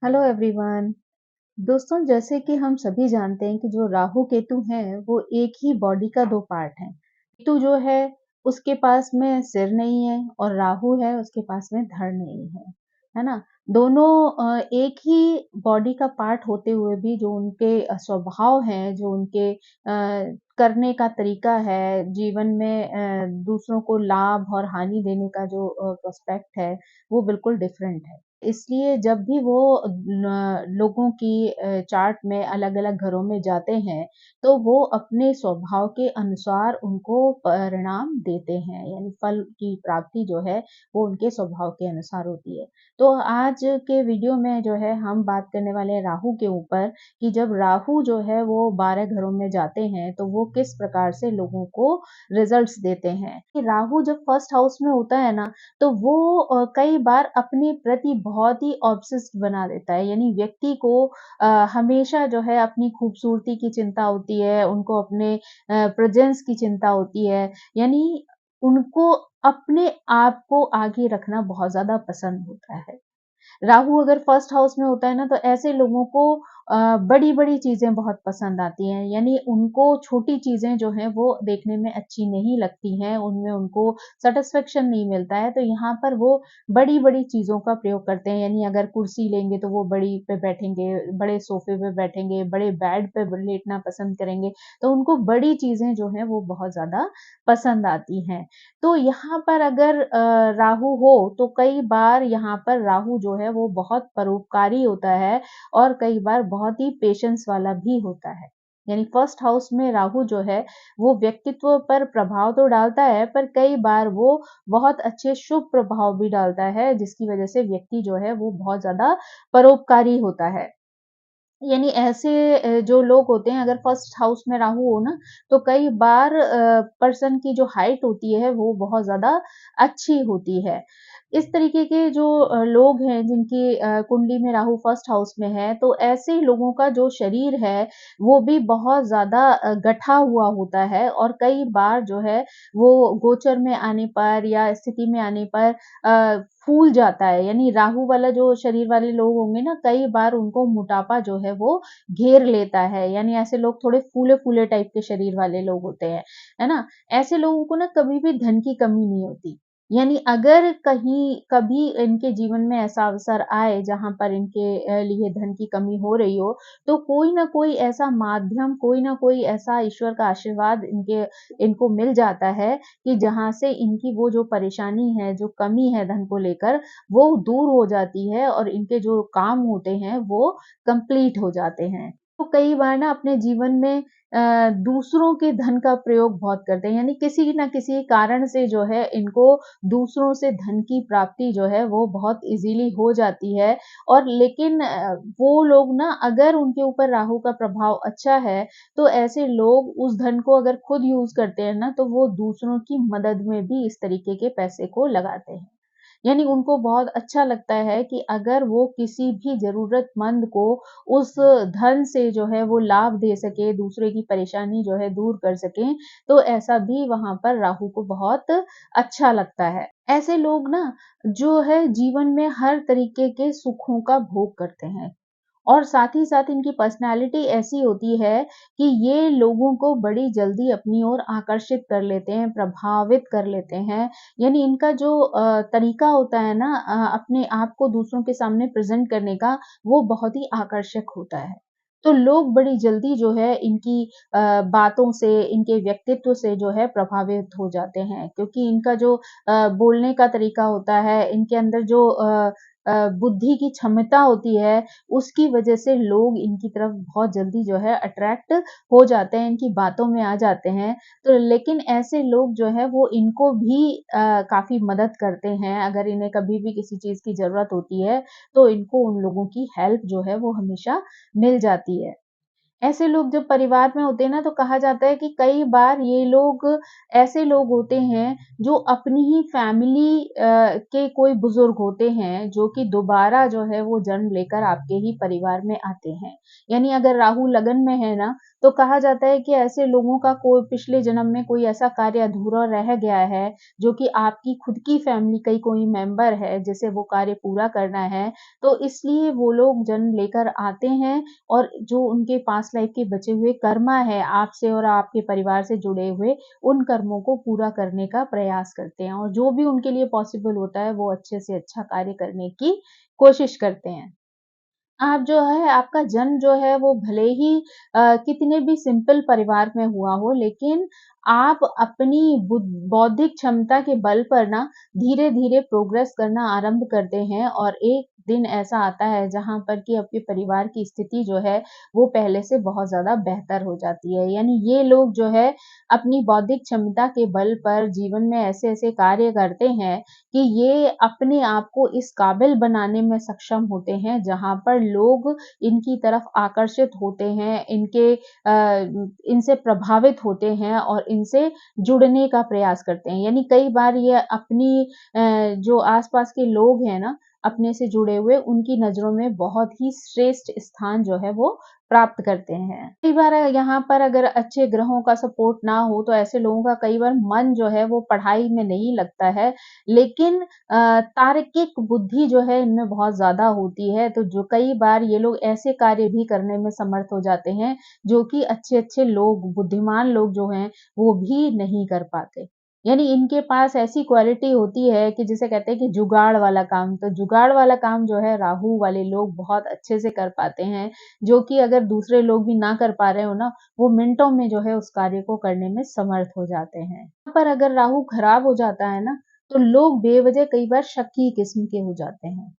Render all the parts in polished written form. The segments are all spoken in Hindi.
Hello everyone. दोस्तों, जैसे कि हम सभी जानते हैं कि जो राहु केतु हैं वो एक ही बॉडी का दो पार्ट हैं। केतु जो है उसके पास में सिर नहीं है और राहु है उसके पास में धड़ नहीं है ना। दोनों एक ही बॉडी का पार्ट होते हुए भी जो उनके स्वभाव हैं, जो उनके करने का तरीका है, जीवन में दूसरों को लाभ और हानि देने का जो प्रोस्पेक्ट है वो बिल्कुल डिफरेंट है। इसलिए जब भी वो लोगों की चार्ट में अलग-अलग घरों में जाते हैं, तो वो अपने स्वभाव के अनुसार उनको परिणाम देते हैं, यानी फल की प्राप्ति जो है, वो उनके स्वभाव के अनुसार होती है। तो आज के वीडियो में जो है हम बात करने वाले हैं राहु के ऊपर कि जब राहु जो है वो 12 घरों में जाते हैं, तो वो किस प्रकार से लोगों को रिजल्ट्स देते हैं। कि राहु जब फर्स्ट हाउस में होता है ना, तो वो कई बार अपने प्रति बहुत ही ऑब्सेस्ड बना देता है, यानी व्यक्ति को हमेशा जो है अपनी खूबसूरती की चिंता होती है, उनको अपने प्रेजेंस की चिंता होती है, यानी उनको अपने आप को आगे रखना बहुत ज्यादा पसंद होता है। राहु अगर फर्स्ट हाउस में होता है ना, तो ऐसे लोगों को बड़ी-बड़ी चीज़ें बहुत पसंद आती हैं, यानी उनको छोटी चीज़ें जो हैं वो देखने में अच्छी नहीं लगती हैं, उनमें उनको सैटिस्फैक्शन नहीं मिलता है, तो यहाँ पर वो बड़ी-बड़ी चीज़ों का प्रयोग करते हैं, यानी अगर कुर्सी लेंगे तो वो बड़ी पे बैठेंगे, बड़े सोफ़े पे बैठेंगे, बड़े बेड पे ब लेटना पसंद करेंगे, तो उनको बड़ी चीज़ें जो हैं वो बहुत ज़्यादा पसंद आती हैं। तो यहाँ पर अगर राहु हो तो कई बार यहाँ पर राहु जो है वो बहुत परोपकारी होता है और कई बार बहुत ही पेशेंस वाला भी होता है। यानी फर्स्ट हाउस में राहु जो है वो व्यक्तित्व पर प्रभाव तो डालता है, पर कई बार वो बहुत अच्छे शुभ प्रभाव भी डालता है, जिसकी वजह से व्यक्ति जो है वो बहुत ज्यादा परोपकारी होता है। यानी ऐसे जो लोग होते हैं, अगर फर्स्ट हाउस में राहु हो ना, तो कई बार पर्सन की जो हाइट होती है वो बहुत ज़्यादा अच्छी होती है। इस तरीके के जो लोग हैं जिनकी कुंडली में राहु फर्स्ट हाउस में है, तो ऐसे लोगों का जो शरीर है वो भी बहुत ज़्यादा गठा हुआ होता है और कई बार जो है वो गोचर में आने पर या स्थिति में आने पर फूल जाता है। यानी राहु वाला जो शरीर वाले लोग होंगे ना, कई बार उनको मोटापा जो है वो घेर लेता है, यानी ऐसे लोग थोड़े फूले-फूले टाइप के शरीर वाले लोग होते हैं, है ना? ऐसे लोगों को ना कभी भी धन की कमी नहीं होती। यानी अगर कहीं कभी इनके जीवन में ऐसा अवसर आए जहाँ पर इनके लिए धन की कमी हो रही हो, तो कोई ना कोई ऐसा माध्यम, कोई ना कोई ऐसा ईश्वर का आशीर्वाद इनको मिल जाता है कि जहाँ से इनकी वो जो परेशानी है, जो कमी है धन को लेकर, वो दूर हो जाती है और इनके जो काम होते हैं, वो कंप्लीट हो जाते हैं। तो कई बार ना अपने जीवन में दूसरों के धन का प्रयोग बहुत करते हैं, यानी किसी न किसी कारण से जो है इनको दूसरों से धन की प्राप्ति जो है वो बहुत ईज़िली हो जाती है और लेकिन वो लोग ना अगर उनके ऊपर राहु का प्रभाव अच्छा है, तो ऐसे लोग उस धन को अगर खुद यूज़ करते हैं ना, तो वो दूसरों की मदद में भी इस तरीके के पैसे को लगाते हैं। यानी उनको बहुत अच्छा लगता है कि अगर वो किसी भी ज़रूरतमंद को उस धन से जो है वो लाभ दे सके, दूसरे की परेशानी जो है दूर कर सकें, तो ऐसा भी वहाँ पर राहु को बहुत अच्छा लगता है। ऐसे लोग ना जो है जीवन में हर तरीके के सुखों का भोग करते हैं। और साथ ही साथ इनकी पर्सनैलिटी ऐसी होती है कि ये लोगों को बड़ी जल्दी अपनी ओर आकर्षित कर लेते हैं, प्रभावित कर लेते हैं। यानी इनका जो तरीका होता है ना अपने आप को दूसरों के सामने प्रेज़ेंट करने का, वो बहुत ही आकर्षक होता है। तो लोग बड़ी जल्दी जो है इनकी बातों से, इनके व्यक्तित्व से जो है प्रभावित हो जाते हैं क्योंकि इनका जो बोलने का तरीका होता है, इनके अंदर जो बुद्धि की क्षमता होती है, उसकी वजह से लोग इनकी तरफ बहुत जल्दी जो है अट्रैक्ट हो जाते हैं, इनकी बातों में आ जाते हैं। तो लेकिन ऐसे लोग जो है वो इनको भी काफ़ी मदद करते हैं, अगर इन्हें कभी भी किसी चीज़ की ज़रूरत होती है, तो इनको उन लोगों की हेल्प जो है वो हमेशा मिल जाती है। ऐसे लोग जब परिवार में होते हैं ना, तो कहा जाता है कि कई बार ये लोग ऐसे लोग होते हैं जो अपनी ही फैमिली के कोई बुजुर्ग होते हैं जो कि दोबारा जो है वो जन्म लेकर आपके ही परिवार में आते हैं। यानी अगर राहु लगन में है ना, तो कहा जाता है कि ऐसे लोगों का कोई पिछले जन्म में कोई ऐसा कार्य अधूरा रह गया है जो कि आपकी खुद की फैमिली का ही कोई मेंबर है जिसे वो कार्य पूरा करना है, तो इसलिए वो लोग जन्म लेकर आते हैं और जो उनके पास्ट लाइफ के बचे हुए कर्मा है आपसे और आपके परिवार से जुड़े हुए, उन कर्मों को पूरा करने का प्रयास करते हैं और जो भी उनके लिए पॉसिबल होता है, वो अच्छे से अच्छा कार्य करने की कोशिश करते हैं। आप जो है आपका जन्म जो है वो भले ही कितने भी सिंपल परिवार में हुआ हो, लेकिन आप अपनी बौद्धिक क्षमता के बल पर ना धीरे-धीरे प्रोग्रेस करना आरंभ करते हैं और एक दिन ऐसा आता है जहाँ पर कि आपके परिवार की स्थिति जो है वो पहले से बहुत ज़्यादा बेहतर हो जाती है। यानी ये लोग जो है अपनी बौद्धिक क्षमता के बल पर जीवन में ऐसे-ऐसे कार्य करते हैं कि ये अपने आप को इस काबिल बनाने में सक्षम होते हैं जहाँ पर लोग इनकी तरफ आकर्षित होते हैं, इनसे प्रभावित होते हैं और इनसे जुड़ने का प्रयास करते हैं। यानी कई बार ये अपनी जो आस-पास के लोग हैं ना, अपने से जुड़े हुए, उनकी नज़रों में बहुत ही श्रेष्ठ स्थान जो है वो प्राप्त करते हैं। कई बार यहाँ पर अगर अच्छे ग्रहों का सपोर्ट ना हो, तो ऐसे लोगों का कई बार मन जो है वो पढ़ाई में नहीं लगता है, लेकिन तार्किक बुद्धि जो है इनमें बहुत ज़्यादा होती है, तो जो कई बार ये लोग ऐसे कार्य भी करने में समर्थ हो जाते हैं, जो कि अच्छे-अच्छे लोग, बुद्धिमान लोग जो हैं, वो भी नहीं कर पाते। यानी इनके पास ऐसी क्वालिटी होती है कि जिसे कहते हैं कि जुगाड़ वाला काम, तो जुगाड़ वाला काम जो है राहु वाले लोग बहुत अच्छे से कर पाते हैं, जो कि अगर दूसरे लोग भी ना कर पा रहे हो ना, वो मिनटों में जो है उस कार्य को करने में समर्थ हो जाते हैं। यहाँ पर अगर राहु खराब हो जाता है ना, तो लोग बेवजह कई बार शक्की किस्म के हो जाते हैं।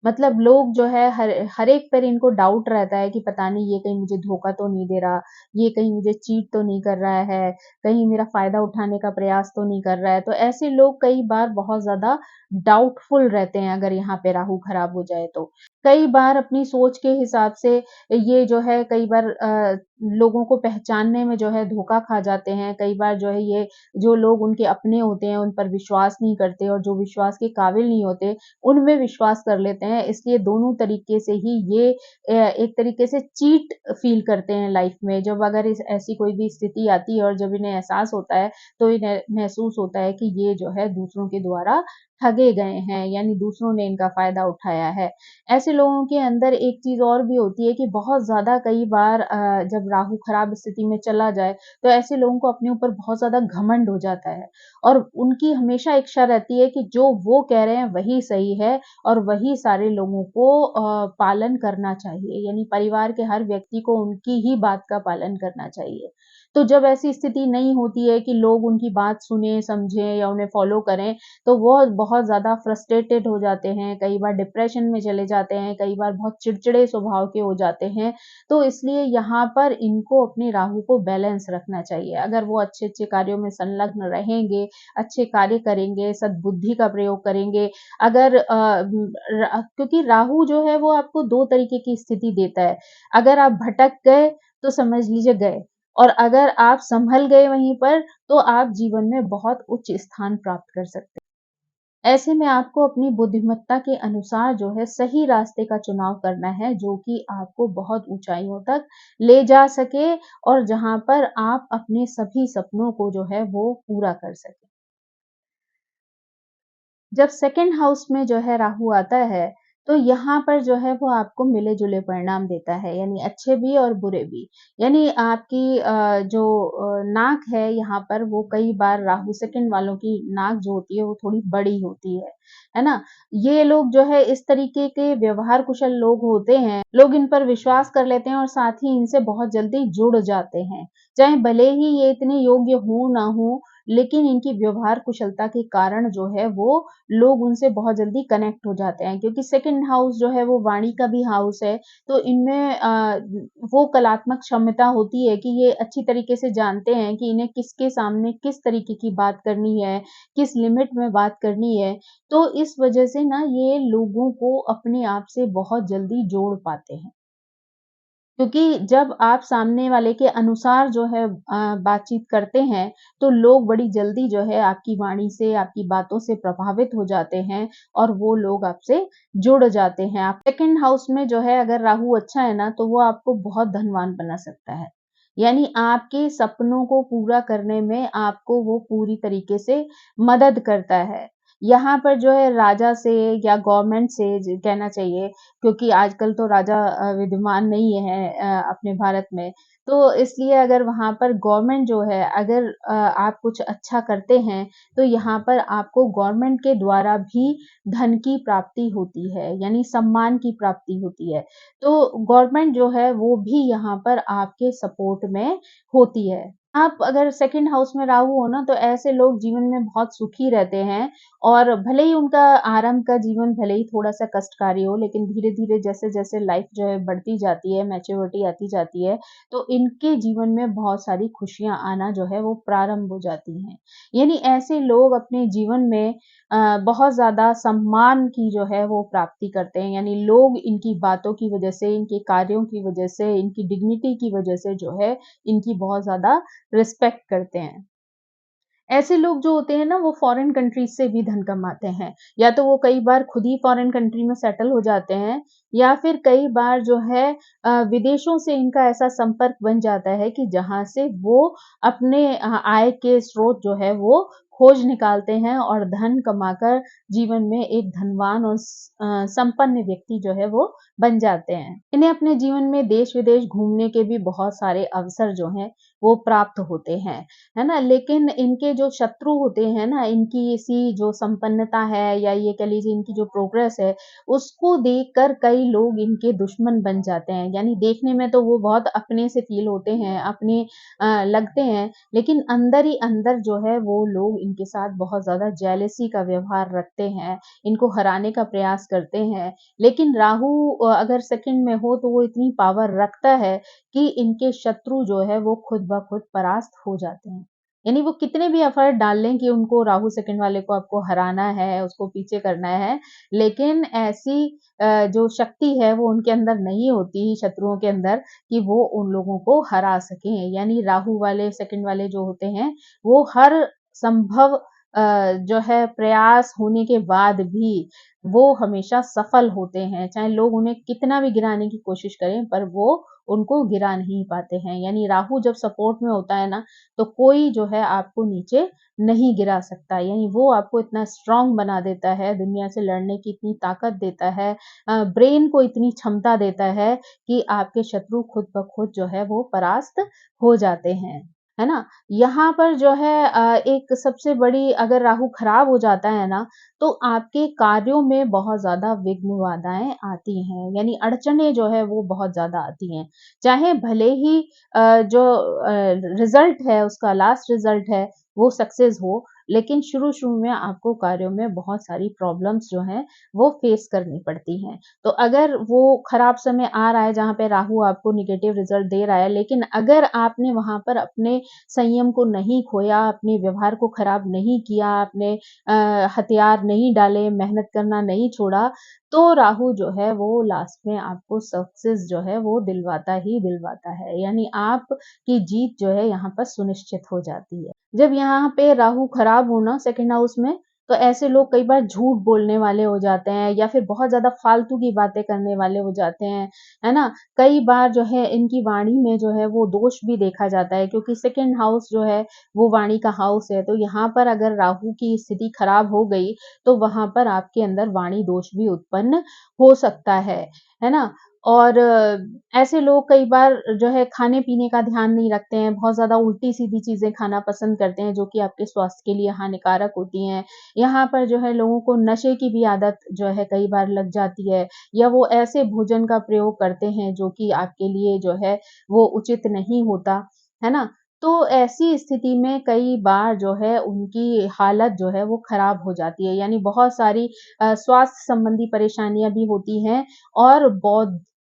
मतलब लोग जो है हर एक पर इनको डाउट रहता है कि पता नहीं ये कहीं मुझे धोखा तो नहीं दे रहा, ये कहीं मुझे चीट तो नहीं कर रहा है, कहीं मेरा फ़ायदा उठाने का प्रयास तो नहीं कर रहा है। तो ऐसे लोग कई बार बहुत ज़्यादा डाउटफुल रहते हैं अगर यहाँ पे राहु खराब हो जाए तो। कई बार अपनी सोच के हिसाब से ये जो है कई बार लोगों को पहचानने में जो है धोखा खा जाते हैं। कई बार जो है ये जो लोग उनके अपने होते हैं, उन पर विश्वास नहीं करते और जो विश्वास के काबिल नहीं होते, उनमें विश्वास कर लेते हैं। इसलिए दोनों तरीके से ही ये एक तरीके से चीट फ़ील करते हैं लाइफ़ में। जब अगर इस ऐसी कोई भी स्थिति आती है और जब इन्हें एहसास होता है, तो इन्हें महसूस होता है कि ये जो है दूसरों के द्वारा ठगे गए हैं, यानी दूसरों ने इनका फ़ायदा उठाया है। ऐसे लोगों के अंदर एक चीज़ और भी होती है कि बहुत ज़्यादा कई बार जब राहु खराब स्थिति में चला जाए, तो ऐसे लोगों को अपने ऊपर बहुत ज़्यादा घमंड हो जाता है और उनकी हमेशा इच्छा रहती है कि जो वो कह रहे हैं वही सही है और वही सारे लोगों को पालन करना चाहिए। यानी परिवार के हर व्यक्ति को उनकी ही बात का पालन करना चाहिए। तो जब ऐसी स्थिति नहीं होती है कि लोग उनकी बात सुनें, समझें या उन्हें फ़ॉलो करें, तो वो बहुत ज़्यादा फ्रस्ट्रेटेड हो जाते हैं, कई बार डिप्रेशन में चले जाते हैं, कई बार बहुत चिड़चिड़े स्वभाव के हो जाते हैं। तो इसलिए यहाँ पर इनको अपने राहु को बैलेंस रखना चाहिए। अगर वो अच्छे-अच्छे कार्यों में संलग्न रहेंगे, अच्छे कार्य करेंगे, सद्बुद्धि का प्रयोग करेंगे, अगर क्योंकि राहु जो है वो आपको 2 तरीके की स्थिति देता है। अगर आप भटक गए, तो समझ लीजिए गए और अगर आप सँभल गए वहीं पर, तो आप जीवन में बहुत उच्च स्थान प्राप्त कर सकते हैं। ऐसे में आपको अपनी बुद्धिमत्ता के अनुसार जो है सही रास्ते का चुनाव करना है, जो कि आपको बहुत ऊँचाइयों तक ले जा सके और जहाँ पर आप अपने सभी सपनों को जो है वो पूरा कर सकें। जब सेकंड हाउस में जो है राहु आता है, तो यहाँ पर जो है वो आपको मिले-जुले परिणाम देता है, यानी अच्छे भी और बुरे भी। यानी आपकी जो नाक है यहाँ पर वो कई बार राहु सेकंड वालों की नाक जो होती है वो थोड़ी बड़ी होती है ना? ये लोग जो है इस तरीके के व्यवहार कुशल लोग होते हैं, लोग इन पर विश्वास कर लेते हैं और साथ ही इनसे बहुत जल्दी जुड़ जाते हैं। चाहे भले ही ये इतने योग्य हों ना हों, लेकिन इनकी व्यवहार कुशलता के कारण जो है वो लोग उनसे बहुत जल्दी कनेक्ट हो जाते हैं क्योंकि सेकंड हाउस जो है वो वाणी का भी हाउस है, तो इनमें वो कलात्मक क्षमता होती है कि ये अच्छी तरीके से जानते हैं कि इन्हें किसके सामने किस तरीके की बात करनी है, किस लिमिट में बात करनी है। तो इस वजह से ना ये लोगों को अपने आप से बहुत जल्दी जोड़ पाते हैं। क्योंकि जब आप सामने वाले के अनुसार जो है बातचीत करते हैं, तो लोग बड़ी जल्दी जो है आपकी वाणी से, आपकी बातों से प्रभावित हो जाते हैं और वो लोग आपसे जुड़ जाते हैं। आप सेकंड हाउस में जो है अगर राहु अच्छा है ना, तो वो आपको बहुत धनवान बना सकता है। यानी आपके सपनों को पूरा करने में आपको वो पूरी तरीके से मदद करता है। यहाँ पर जो है राजा से या गवर्नमेंट से ज कहना चाहिए, क्योंकि आजकल तो राजा विद्यमान नहीं है अपने भारत में। तो इसलिए अगर वहाँ पर गवर्नमेंट जो है अगर आप कुछ अच्छा करते हैं, तो यहाँ पर आपको गवर्नमेंट के द्वारा भी धन की प्राप्ति होती है, यानी सम्मान की प्राप्ति होती है। तो गवर्नमेंट जो है वो भी यहाँ पर आपके सपोर्ट में होती है। आप अगर सेकंड हाउस में राहु हो ना, तो ऐसे लोग जीवन में बहुत सुखी रहते हैं और भले ही उनका आरंभ का जीवन भले ही थोड़ा-सा कष्टकारी हो, लेकिन धीरे-धीरे जैसे-जैसे लाइफ जो है बढ़ती जाती है, मैच्योरिटी आती जाती है, तो इनके जीवन में बहुत सारी खुशियाँ आना जो है वो प्रारंभ हो जाती हैं। यानी ऐसे लोग अपने जीवन में बहुत ज़्यादा सम्मान की जो है वो प्राप्ति करते हैं, यानी लोग इनकी बातों की वजह से, इनके कार्यों की वजह से, इनकी डिग्निटी की वजह से जो है, इनकी बहुत ज़्यादा रिस्पेक्ट करते हैं। ऐसे लोग जो होते हैं ना वो फॉरेन कंट्रीज़ से भी धन कमाते हैं। या तो वो कई बार खुद ही फॉरेन कंट्री में सेटल हो जाते हैं या फिर कई बार जो है विदेशों से इनका ऐसा संपर्क बन जाता है कि जहाँ से वो अपने आय के स्रोत जो है वो खोज निकालते हैं और धन कमाकर जीवन में एक धनवान और संपन्न व्यक्ति जो है वो बन जाते हैं। इन्हें अपने जीवन में देश-विदेश घूमने के भी बहुत सारे अवसर जो हैं वो प्राप्त होते हैं। है ना? लेकिन इनके जो शत्रु होते हैं ना, इनकी ऐसी जो संपन्नता है या ये कह लीजिए इनकी जो प्रोग्रेस है, उसको देखकर कई लोग इनके दुश्मन बन जाते हैं। यानी देखने में तो वो बहुत अपने से फ़ील होते हैं, अपने लगते हैं, लेकिन अंदर ही अंदर जो है वो लोग इनके साथ बहुत ज़्यादा जेलसी का व्यवहार रखते हैं, इनको हराने का प्रयास करते हैं। लेकिन राहु अगर सेकंड में हो तो वो इतनी पावर रखता है कि इनके शत्रु जो है वो खुद ब खुद परास्त हो जाते हैं। यानी वो कितने भी एफर्ट डाल लें कि उनको राहु सेकंड वाले को आपको हराना है, उसको पीछे करना है, लेकिन ऐसी जो शक्ति है वो उनके अंदर नहीं होती शत्रुओं के अंदर कि वो उन लोगों को हरा सकें। यानी राहु वाले सेकंड वाले जो होते हैं, वो हर संभव जो है प्रयास होने के बाद भी वो हमेशा सफल होते हैं। चाहे लोग उन्हें कितना भी गिराने की कोशिश करें, पर वो उनको गिरा नहीं पाते हैं। यानी राहु जब सपोर्ट में होता है ना, तो कोई जो है आपको नीचे नहीं गिरा सकता। यानी वो आपको इतना स्ट्रॉन्ग बना देता है, दुनिया से लड़ने की इतनी ताकत देता है, ब्रेन को इतनी क्षमता देता है कि आपके शत्रु खुद ब खुद जो है वो परास्त हो जाते हैं। है ना? यहाँ पर जो है एक सबसे बड़ी अगर राहु खराब हो जाता है ना, तो आपके कार्यों में बहुत ज़्यादा विघ्न बाधाएँ आती हैं, यानी अड़चनें जो है वो बहुत ज़्यादा आती हैं। चाहे भले ही जो रिज़ल्ट है उसका लास्ट रिज़ल्ट है वो सक्सेस हो, लेकिन शुरू-शुरू में आपको कार्यों में बहुत सारी प्रॉब्लम्स जो हैं वो फेस करनी पड़ती हैं। तो अगर वो खराब समय आ रहा है जहाँ पे राहु आपको नेगेटिव रिज़ल्ट दे रहा है, लेकिन अगर आपने वहाँ पर अपने संयम को नहीं खोया, अपने व्यवहार को खराब नहीं किया, आपने हथियार नहीं डाले, मेहनत करना नहीं छोड़ा, तो राहु जो है वो लास्ट में आपको सक्सेस जो है वो दिलवाता ही दिलवाता है। यानी आपकी जीत जो है यहाँ पर सुनिश्चित हो जाती है। जब यहाँ पे राहु खराब हो ना सेकंड हाउस में, तो ऐसे लोग कई बार झूठ बोलने वाले हो जाते हैं या फिर बहुत ज़्यादा फालतू की बातें करने वाले हो जाते हैं, है ना? कई बार जो है इनकी वाणी में जो है वो दोष भी देखा जाता है क्योंकि सेकंड हाउस जो है वो वाणी का हाउस है, तो यहाँ पर अगर राहु की स्थिति खराब हो गई, तो वहाँ पर आपके अंदर वाणी दोष भी उत्पन्न हो सकता है ना? और ऐसे लोग कई बार जो है खाने-पीने का ध्यान नहीं रखते हैं, बहुत ज़्यादा उल्टी-सीधी चीज़ें खाना पसंद करते हैं, जो कि आपके स्वास्थ्य के लिए हानिकारक होती हैं। यहाँ पर जो है लोगों को नशे की भी आदत जो है कई बार लग जाती है या वो ऐसे भोजन का प्रयोग करते हैं, जो कि आपके लिए जो है वो उचित नहीं होता, है ना? तो ऐसी स्थिति में कई बार जो है उनकी हालत जो है वो खराब हो जाती है, यानी बहुत सारी स्वास्थ्य संबंधी परेशानियाँ भी होती हैं और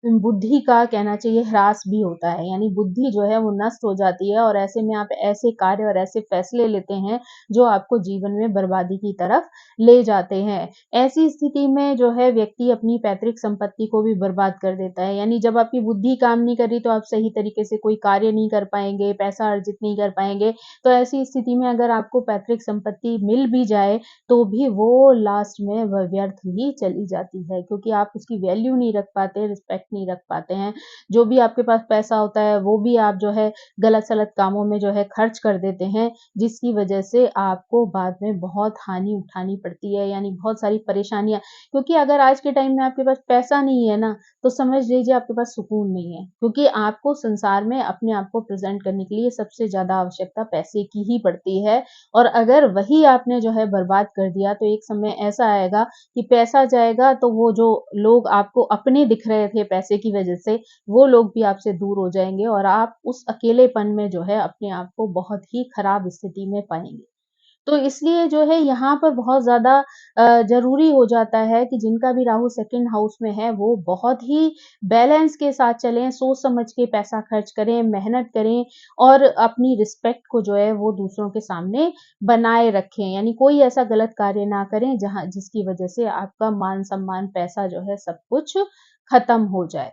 बुद्धि का कहना चाहिए ह्रास भी होता है, यानी बुद्धि जो है वो नष्ट हो जाती है और ऐसे में आप ऐसे कार्य और ऐसे फैसले लेते हैं जो आपको जीवन में बर्बादी की तरफ ले जाते हैं। ऐसी स्थिति में जो है व्यक्ति अपनी पैतृक संपत्ति को भी बर्बाद कर देता है, यानी जब आपकी बुद्धि काम नहीं कर रही तो आप सही तरीके से कोई कार्य नहीं कर पाएँगे, पैसा अर्जित नहीं कर पाएँगे। तो ऐसी स्थिति में अगर आपको पैतृक संपत्ति मिल भी जाए तो भी वो लास्ट में व्यर्थ ही चली जाती है, क्योंकि आप उसकी वैल्यू नहीं रख पाते, रिस्पेक्ट नहीं रख पाते हैं। जो भी आपके पास पैसा होता है, वो भी आप जो है गलत-सलत कामों में जो है खर्च कर देते हैं, जिसकी वजह से आपको बाद में बहुत हानि उठानी पड़ती है, यानी बहुत सारी परेशानियाँ, क्योंकि अगर आज के टाइम में आपके पास पैसा नहीं है ना, तो समझ लीजिए आपके पास सुकून नहीं है, क्योंकि आपको संसार में अपने आप को प्रेज़ेंट करने के लिए सबसे ज़्यादा आवश्यकता पैसे की ही पड़ती है। और अगर वही आपने जो है बर्बाद कर दिया तो एक समय ऐसा आएगा कि पैसा जाएगा तो वो जो लोग आपको अपने दिख रहे थे पैसे की वजह से, वो लोग भी आपसे दूर हो जाएँगे और आप उस अकेलेपन में जो है अपने आप को बहुत ही खराब स्थिति में पाएँगे। तो इसलिए जो है यहाँ पर बहुत ज़्यादा ज़रूरी हो जाता है कि जिनका भी राहु सेकंड हाउस में है वो बहुत ही बैलेंस के साथ चलें, सोच समझ के पैसा खर्च करें, मेहनत करें और अपनी रिस्पेक्ट को जो है वो दूसरों के सामने बनाए रखें। यानी कोई ऐसा गलत कार्य ना करें जहाँ जिसकी वजह से आपका मान-सम्मान, पैसा जो है सब कुछ खत्म हो जाए।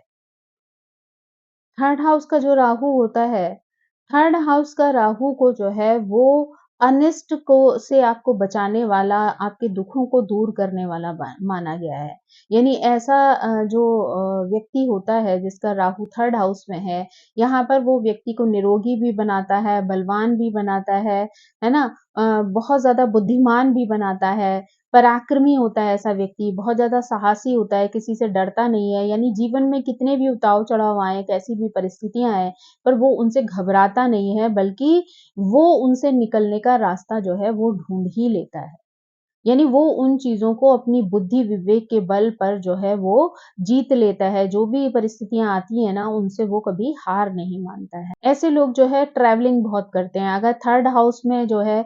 थर्ड हाउस का जो राहु होता है, थर्ड हाउस का राहु को जो है वो अनिष्ट को से आपको बचाने वाला, आपके दुखों को दूर करने वाला माना गया है। यानी ऐसा जो व्यक्ति होता है जिसका राहु थर्ड हाउस में है, यहाँ पर वो व्यक्ति को निरोगी भी बनाता है, बलवान भी बनाता है ना? बहुत ज़्यादा बुद्धिमान भी बनाता है, पराक्रमी होता है ऐसा व्यक्ति, बहुत ज़्यादा साहसी होता है, किसी से डरता नहीं है, यानी जीवन में कितने भी उतार-चढ़ाव आएँ, कैसी भी परिस्थितियाँ आएँ, पर वो उनसे घबराता नहीं है, बल्कि वो उनसे निकलने का रास्ता जो है वो ढूँढ ही लेता है। यानी वो उन चीज़ों को अपनी बुद्धि विवेक के बल पर जो है वो जीत लेता है, जो भी परिस्थितियाँ आती हैं ना उनसे वो कभी हार नहीं मानता है। ऐसे लोग जो है ट्रैवलिंग बहुत करते हैं, अगर थर्ड हाउस में जो है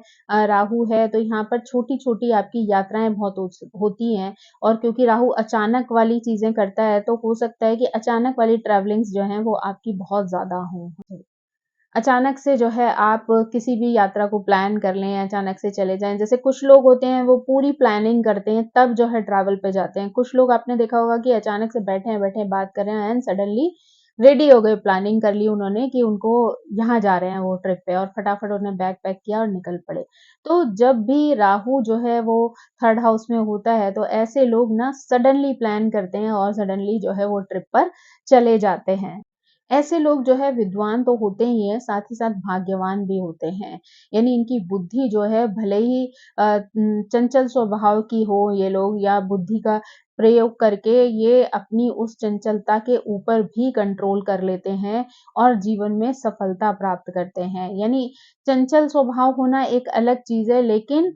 राहु है तो यहाँ पर छोटी-छोटी आपकी यात्राएँ बहुत होती हैं और क्योंकि राहु अचानक वाली चीज़ें करता है तो हो सकता है कि अचानक वाली ट्रैवलिंग्स जो हैं वो आपकी बहुत ज़्यादा हों। अचानक से जो है आप किसी भी यात्रा को प्लान कर लें, अचानक से चले जाएँ। जैसे कुछ लोग होते हैं वो पूरी प्लानिंग करते हैं तब जो है ट्रैवल पे जाते हैं। कुछ लोग आपने देखा होगा कि अचानक से बैठे हैं बात कर रहे हैं एंड सडनली रेडी हो गए, प्लानिंग कर ली उन्होंने कि उनको यहाँ जा रहे हैं वो ट्रिप पे और फटाफट उन्होंने बैग पैक किया और निकल पड़े। तो जब भी राहु जो है वो थर्ड हाउस में होता है तो ऐसे लोग ना सडनली प्लान करते हैं और सडनली जो है वो ट्रिप पर चले जाते हैं। ऐसे लोग जो है विद्वान तो होते ही हैं, साथ ही साथ भाग्यवान भी होते हैं। यानी इनकी बुद्धि जो है भले ही चंचल स्वभाव की हो ये लोग या बुद्धि का प्रयोग करके ये अपनी उस चंचलता के ऊपर भी कंट्रोल कर लेते हैं और जीवन में सफलता प्राप्त करते हैं। यानी चंचल स्वभाव होना एक अलग चीज़ है, लेकिन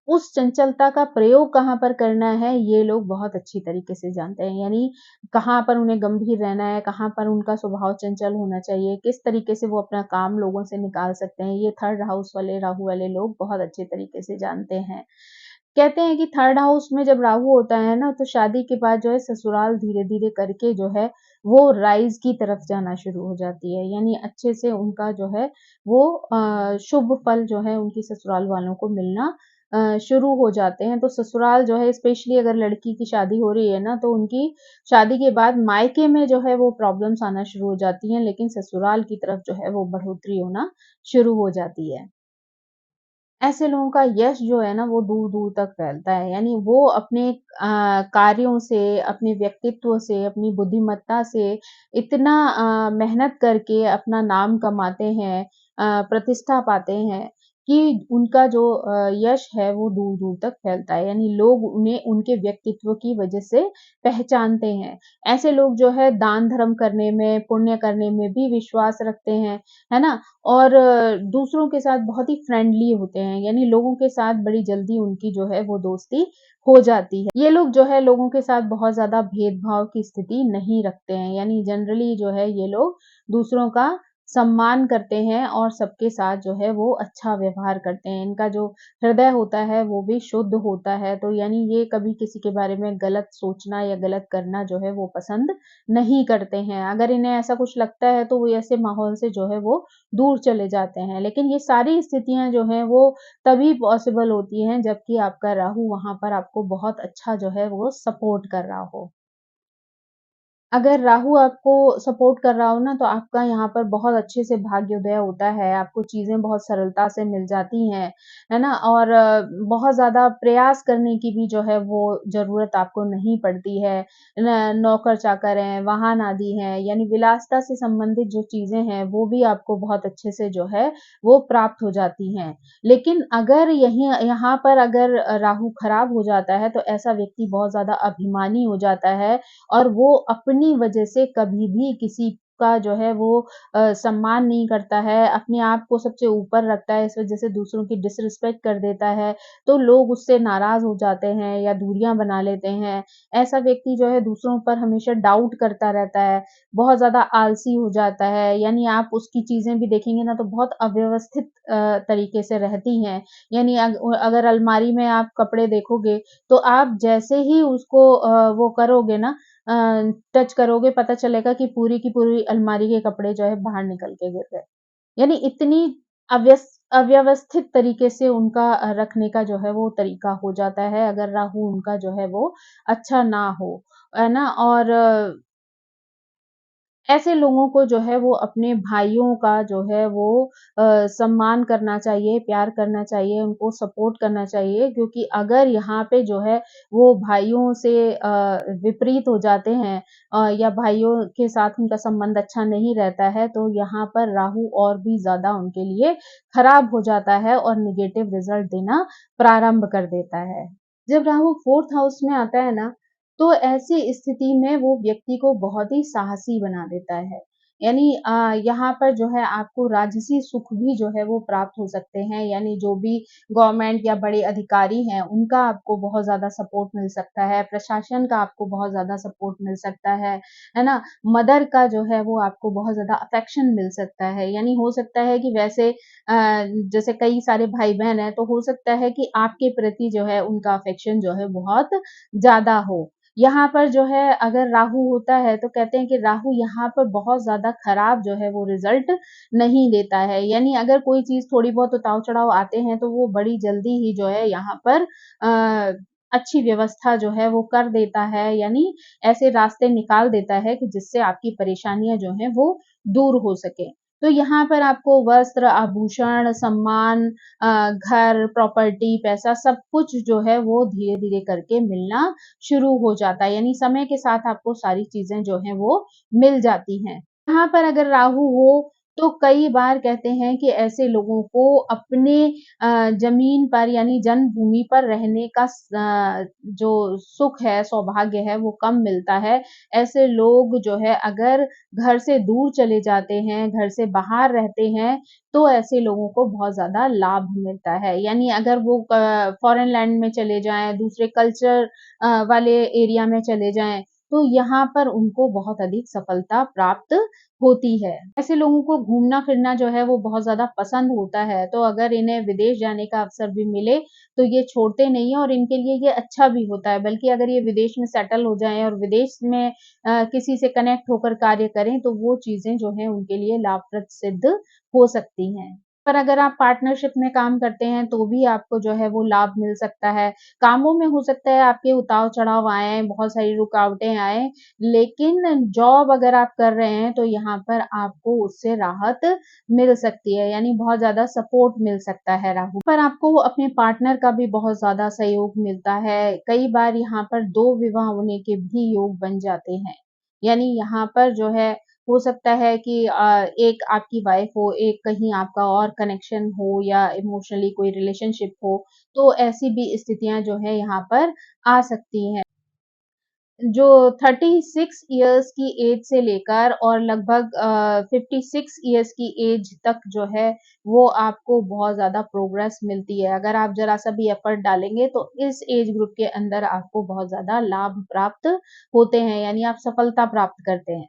उस चंचलता का प्रयोग कहाँ पर करना है, ये लोग बहुत अच्छी तरीके से जानते हैं। यानी कहाँ पर उन्हें गंभीर रहना है, कहाँ पर उनका स्वभाव चंचल होना चाहिए, किस तरीके से वो अपना काम लोगों से निकाल सकते हैं, ये थर्ड हाउस वाले, राहु वाले लोग बहुत अच्छे तरीके से जानते हैं। कहते हैं कि थर्ड हाउस में जब राहु होता है ना, तो शादी के बाद जो है ससुराल धीरे-धीरे करके जो है, वो राइज़ की तरफ जाना शुरू हो जाती है। यानी अच्छे से उनका जो है वो शुभ फल जो है उनकी ससुराल वालों को मिलना शुरू हो जाते हैं। तो ससुराल जो है स्पेशली अगर लड़की की शादी हो रही है ना, तो उनकी शादी के बाद मायके में जो है वो प्रॉब्लम्स आना शुरू हो जाती हैं, लेकिन ससुराल की तरफ जो है वो बढ़ोतरी होना शुरू हो जाती है। ऐसे लोगों का यश जो है ना वो दूर-दूर तक फैलता है। यानी वो अपने कार्यों से, अपने व्यक्तित्व से, अपनी बुद्धिमत्ता से इतना मेहनत करके अपना नाम कमाते हैं, प्रतिष्ठा पाते हैं कि उनका जो यश है वो दूर-दूर तक फैलता है। यानी लोग उन्हें उनके व्यक्तित्व की वजह से पहचानते हैं। ऐसे लोग जो है दान-धर्म करने में, पुण्य करने में भी विश्वास रखते हैं, है ना? और दूसरों के साथ बहुत ही फ्रेंडली होते हैं, यानी लोगों के साथ बड़ी जल्दी उनकी जो है वो दोस्ती हो जाती है। ये लोग जो है लोगों के साथ बहुत ज़्यादा भेदभाव की स्थिति नहीं रखते हैं, यानी जनरली जो है ये लोग दूसरों का सम्मान करते हैं और सबके साथ जो है वो अच्छा व्यवहार करते हैं। इनका जो हृदय होता है वो भी शुद्ध होता है, तो यानी ये कभी किसी के बारे में गलत सोचना या गलत करना जो है वो पसंद नहीं करते हैं। अगर इन्हें ऐसा कुछ लगता है तो वो ऐसे माहौल से जो है वो दूर चले जाते हैं। लेकिन ये सारी स्थितियाँ जो हैं वो तभी पॉसिबल होती हैं जबकि आपका राहु वहाँ पर आपको बहुत अच्छा जो है वो सपोर्ट कर रहा हो। अगर राहु आपको सपोर्ट कर रहा हो ना, तो आपका यहाँ पर बहुत अच्छे से भाग्योदय होता है, आपको चीज़ें बहुत सरलता से मिल जाती हैं, है ना? और बहुत ज़्यादा प्रयास करने की भी जो है वो ज़रूरत आपको नहीं पड़ती है। नौकर-चाकर हैं, वाहन आदि हैं, यानी विलासिता से संबंधित जो चीज़ें हैं, वो भी आपको बहुत अच्छे से जो है वो प्राप्त हो जाती हैं। लेकिन अगर यहीं यहाँ पर अगर राहु खराब हो जाता है, तो ऐसा व्यक्ति बहुत ज़्यादा अभिमानी हो जाता है और वो अपनी वजह से कभी भी किसी का जो है वो सम्मान नहीं करता है, अपने आप को सबसे ऊपर रखता है, इस वजह से दूसरों की डिसरिस्पेक्ट कर देता है, तो लोग उससे नाराज़ हो जाते हैं या दूरियाँ बना लेते हैं। ऐसा व्यक्ति जो है दूसरों पर हमेशा डाउट करता रहता है, बहुत ज़्यादा आलसी हो जाता है, यानी आप उसकी चीज़ें भी देखेंगे ना तो बहुत अव्यवस्थित तरीके से रहती हैं। यानी अगर अलमारी में आप कपड़े देखोगे, तो आप जैसे ही उसको वो करोगे ना टच करोगे पता चलेगा कि पूरी की पूरी अलमारी के कपड़े जो है बाहर निकल के गिर गए। यानी इतनी अव्यवस्थित तरीके से उनका रखने का जो है वो तरीका हो जाता है अगर राहु उनका जो है वो अच्छा ना हो, है ना? और ऐसे लोगों को जो है वो अपने भाइयों का जो है वो सम्मान करना चाहिए, प्यार करना चाहिए, उनको सपोर्ट करना चाहिए क्योंकि अगर यहाँ पे जो है वो भाइयों से विपरीत हो जाते हैं या भाइयों के साथ उनका संबंध अच्छा नहीं रहता है, तो यहाँ पर राहु और भी ज़्यादा उनके लिए खराब हो जाता है और नेगेटिव रिज़ल्ट देना प्रारंभ कर देता है। जब राहु 4th हाउस में आता है ना, तो ऐसी स्थिति में वो व्यक्ति को बहुत ही साहसी बना देता है। यानी यहाँ पर जो है आपको राजसी सुख भी जो है वो प्राप्त हो सकते हैं, यानी जो भी गवर्नमेंट या बड़े अधिकारी हैं, उनका आपको बहुत ज़्यादा सपोर्ट मिल सकता है, प्रशासन का आपको बहुत ज़्यादा सपोर्ट मिल सकता है ना? मदर का जो है वो आपको बहुत ज़्यादा अफेक्शन मिल सकता है, यानी हो सकता है कि वैसे जैसे कई सारे भाई-बहन हैं, तो हो सकता है कि आपके प्रति जो है उनका अफेक्शन जो है बहुत ज़्यादा हो। यहाँ पर जो है अगर राहु होता है तो कहते हैं कि राहु यहाँ पर बहुत ज़्यादा खराब जो है वो रिज़ल्ट नहीं देता है। यानी अगर कोई चीज़ थोड़ी बहुत उतार-चढ़ाव आते हैं तो वो बड़ी जल्दी ही जो है यहाँ पर अच्छी व्यवस्था जो है वो कर देता है, यानी ऐसे रास्ते निकाल देता है कि जिससे आपकी परेशानियाँ जो हैं वो दूर हो सकें। तो यहाँ पर आपको वस्त्र, आभूषण, सम्मान घर, प्रॉपर्टी, पैसा सब कुछ जो है वो धीरे-धीरे करके मिलना शुरू हो जाता है, यानी समय के साथ आपको सारी चीज़ें जो हैं वो मिल जाती हैं। यहाँ पर अगर राहु हो, तो कई बार कहते हैं कि ऐसे लोगों को अपने ज़मीन पर यानी जन्मभूमि पर रहने का जो सुख है, सौभाग्य है, वो कम मिलता है। ऐसे लोग जो है अगर घर से दूर चले जाते हैं, घर से बाहर रहते हैं, तो ऐसे लोगों को बहुत ज़्यादा लाभ मिलता है। यानी अगर वो फ़ॉरेन लैंड में चले जाएँ, दूसरे कल्चर वाले एरिया में चले जाएँ, तो यहाँ पर उनको बहुत अधिक सफलता प्राप्त होती है। ऐसे लोगों को घूमना-फिरना जो है वो बहुत ज़्यादा पसंद होता है, तो अगर इन्हें विदेश जाने का अवसर भी मिले, तो ये छोड़ते नहीं हैं और इनके लिए ये अच्छा भी होता है। बल्कि अगर ये विदेश में सेटल हो जाएँ और विदेश में किसी से कनेक्ट होकर कार्य करें, तो वो चीज़ें जो हैं उनके लिए लाभप्रद सिद्ध हो सकती हैं। पर अगर आप पार्टनरशिप में काम करते हैं, तो भी आपको जो है वो लाभ मिल सकता है। कामों में हो सकता है आपके उतार-चढ़ाव आएँ, बहुत सारी रुकावटें आएँ, लेकिन जॉब अगर आप कर रहे हैं, तो यहाँ पर आपको उससे राहत मिल सकती है, यानी बहुत ज़्यादा सपोर्ट मिल सकता है राहु पर आपको अपने पार्टनर का भी बहुत ज़्यादा सहयोग मिलता है। कई बार यहाँ पर 2 विवाह होने के भी योग बन जाते हैं। यानी यहाँ पर जो है हो सकता है कि एक आपकी वाइफ हो, एक कहीं आपका और कनेक्शन हो या इमोशनली कोई रिलेशनशिप हो, तो ऐसी भी स्थितियाँ जो है यहाँ पर आ सकती हैं। जो 36 इयर्स की एज से लेकर और लगभग 56 इयर्स की एज तक जो है, वो आपको बहुत ज़्यादा प्रोग्रेस मिलती है। अगर आप ज़रा-सा भी एफर्ट डालेंगे, तो इस एज ग्रुप के अंदर आपको बहुत ज़्यादा लाभ प्राप्त होते हैं, यानी आप सफलता प्राप्त करते हैं।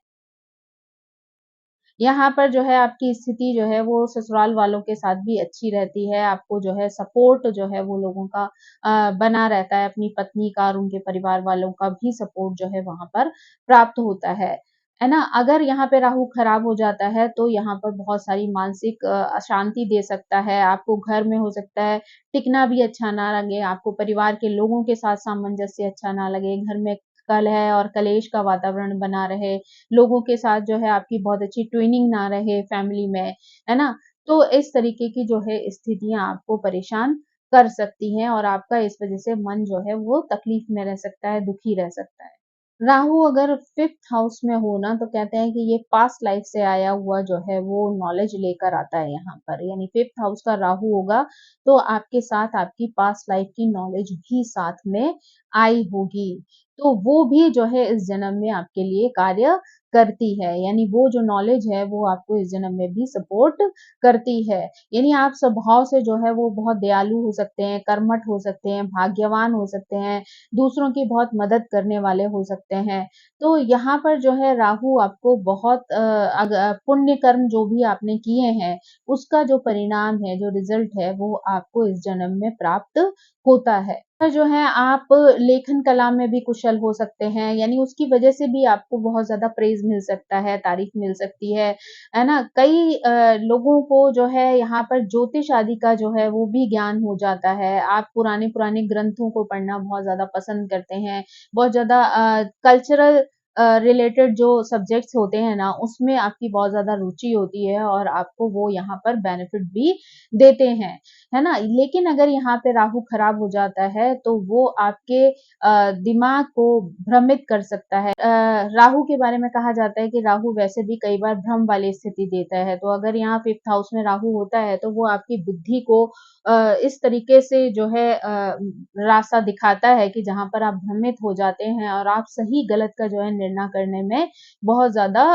यहाँ पर जो है आपकी स्थिति जो है वो ससुराल वालों के साथ भी अच्छी रहती है, आपको जो है सपोर्ट जो है वो लोगों का बना रहता है, अपनी पत्नी का और उनके परिवार वालों का भी सपोर्ट जो है वहाँ पर प्राप्त होता है ना? अगर यहाँ पे राहु खराब हो जाता है तो यहाँ पर बहुत सारी मानसिक अशांति दे सकता है, आपको घर में हो सकता है टिकना भी अच्छा ना लगे, आपको परिवार के लोगों के साथ सामंजस्य अच्छा ना लगे, घर में कलह और कलेश का वातावरण बना रहे, लोगों के साथ जो है आपकी बहुत अच्छी ट्विनिंग ना रहे फैमिली में, है ना? तो इस तरीके की जो है स्थितियाँ आपको परेशान कर सकती हैं और आपका इस वज़ह से मन जो है वो तकलीफ में रह सकता है, दुखी रह सकता है। राहु अगर 5th हाउस में हो ना तो कहते हैं कि ये पास्ट लाइफ से आया हुआ जो है वो नॉलेज लेकर आता है यहाँ पर, यानी 5th हाउस का राहु होगा तो आपके साथ आपकी पास्ट लाइफ की नॉलेज भी साथ में आई होगी। तो वो भी जो है इस जन्म में आपके लिए कार्य करती है, यानी वो जो नॉलेज है वो आपको इस जन्म में भी सपोर्ट करती है। यानी आप स्वभाव से जो है वो बहुत दयालु हो सकते हैं, कर्मठ हो सकते हैं, भाग्यवान हो सकते हैं, दूसरों की बहुत मदद करने वाले हो सकते हैं। तो यहाँ पर जो है राहु आपको बहुत पुण्य कर्म जो भी आपने किए हैं, उसका जो परिणाम है, जो रिज़ल्ट है, वो आपको इस जन्म में प्राप्त होता है। जो है आप लेखन कला में भी कुशल हो सकते हैं, यानी उसकी वजह से भी आपको बहुत ज़्यादा प्रेज़ मिल सकता है, तारीफ़ मिल सकती है ना? कई लोगों को जो है यहाँ पर ज्योतिष आदि का जो है वो भी ज्ञान हो जाता है। आप पुराने-पुराने ग्रंथों को पढ़ना बहुत ज़्यादा पसंद करते हैं। बहुत ज़्यादा कल्चरल रिलेटेड जो सब्जेक्ट्स होते हैं ना, उसमें आपकी बहुत ज़्यादा रुचि होती है और आपको वो यहाँ पर बेनिफिट भी देते हैं, है ना? लेकिन अगर यहाँ पे राहु खराब हो जाता है, तो वो आपके दिमाग को भ्रमित कर सकता है। राहु के बारे में कहा जाता है कि राहु वैसे भी कई बार भ्रम वाली स्थिति देता है, तो अगर यहाँ 5th हाउस में राहु होता है, तो वो आपकी बुद्धि को इस तरीके से जो है रास्ता दिखाता है कि जहाँ पर आप भ्रमित हो जाते हैं और आप सही-गलत का जो है निर्णय करने में बहुत ज़्यादा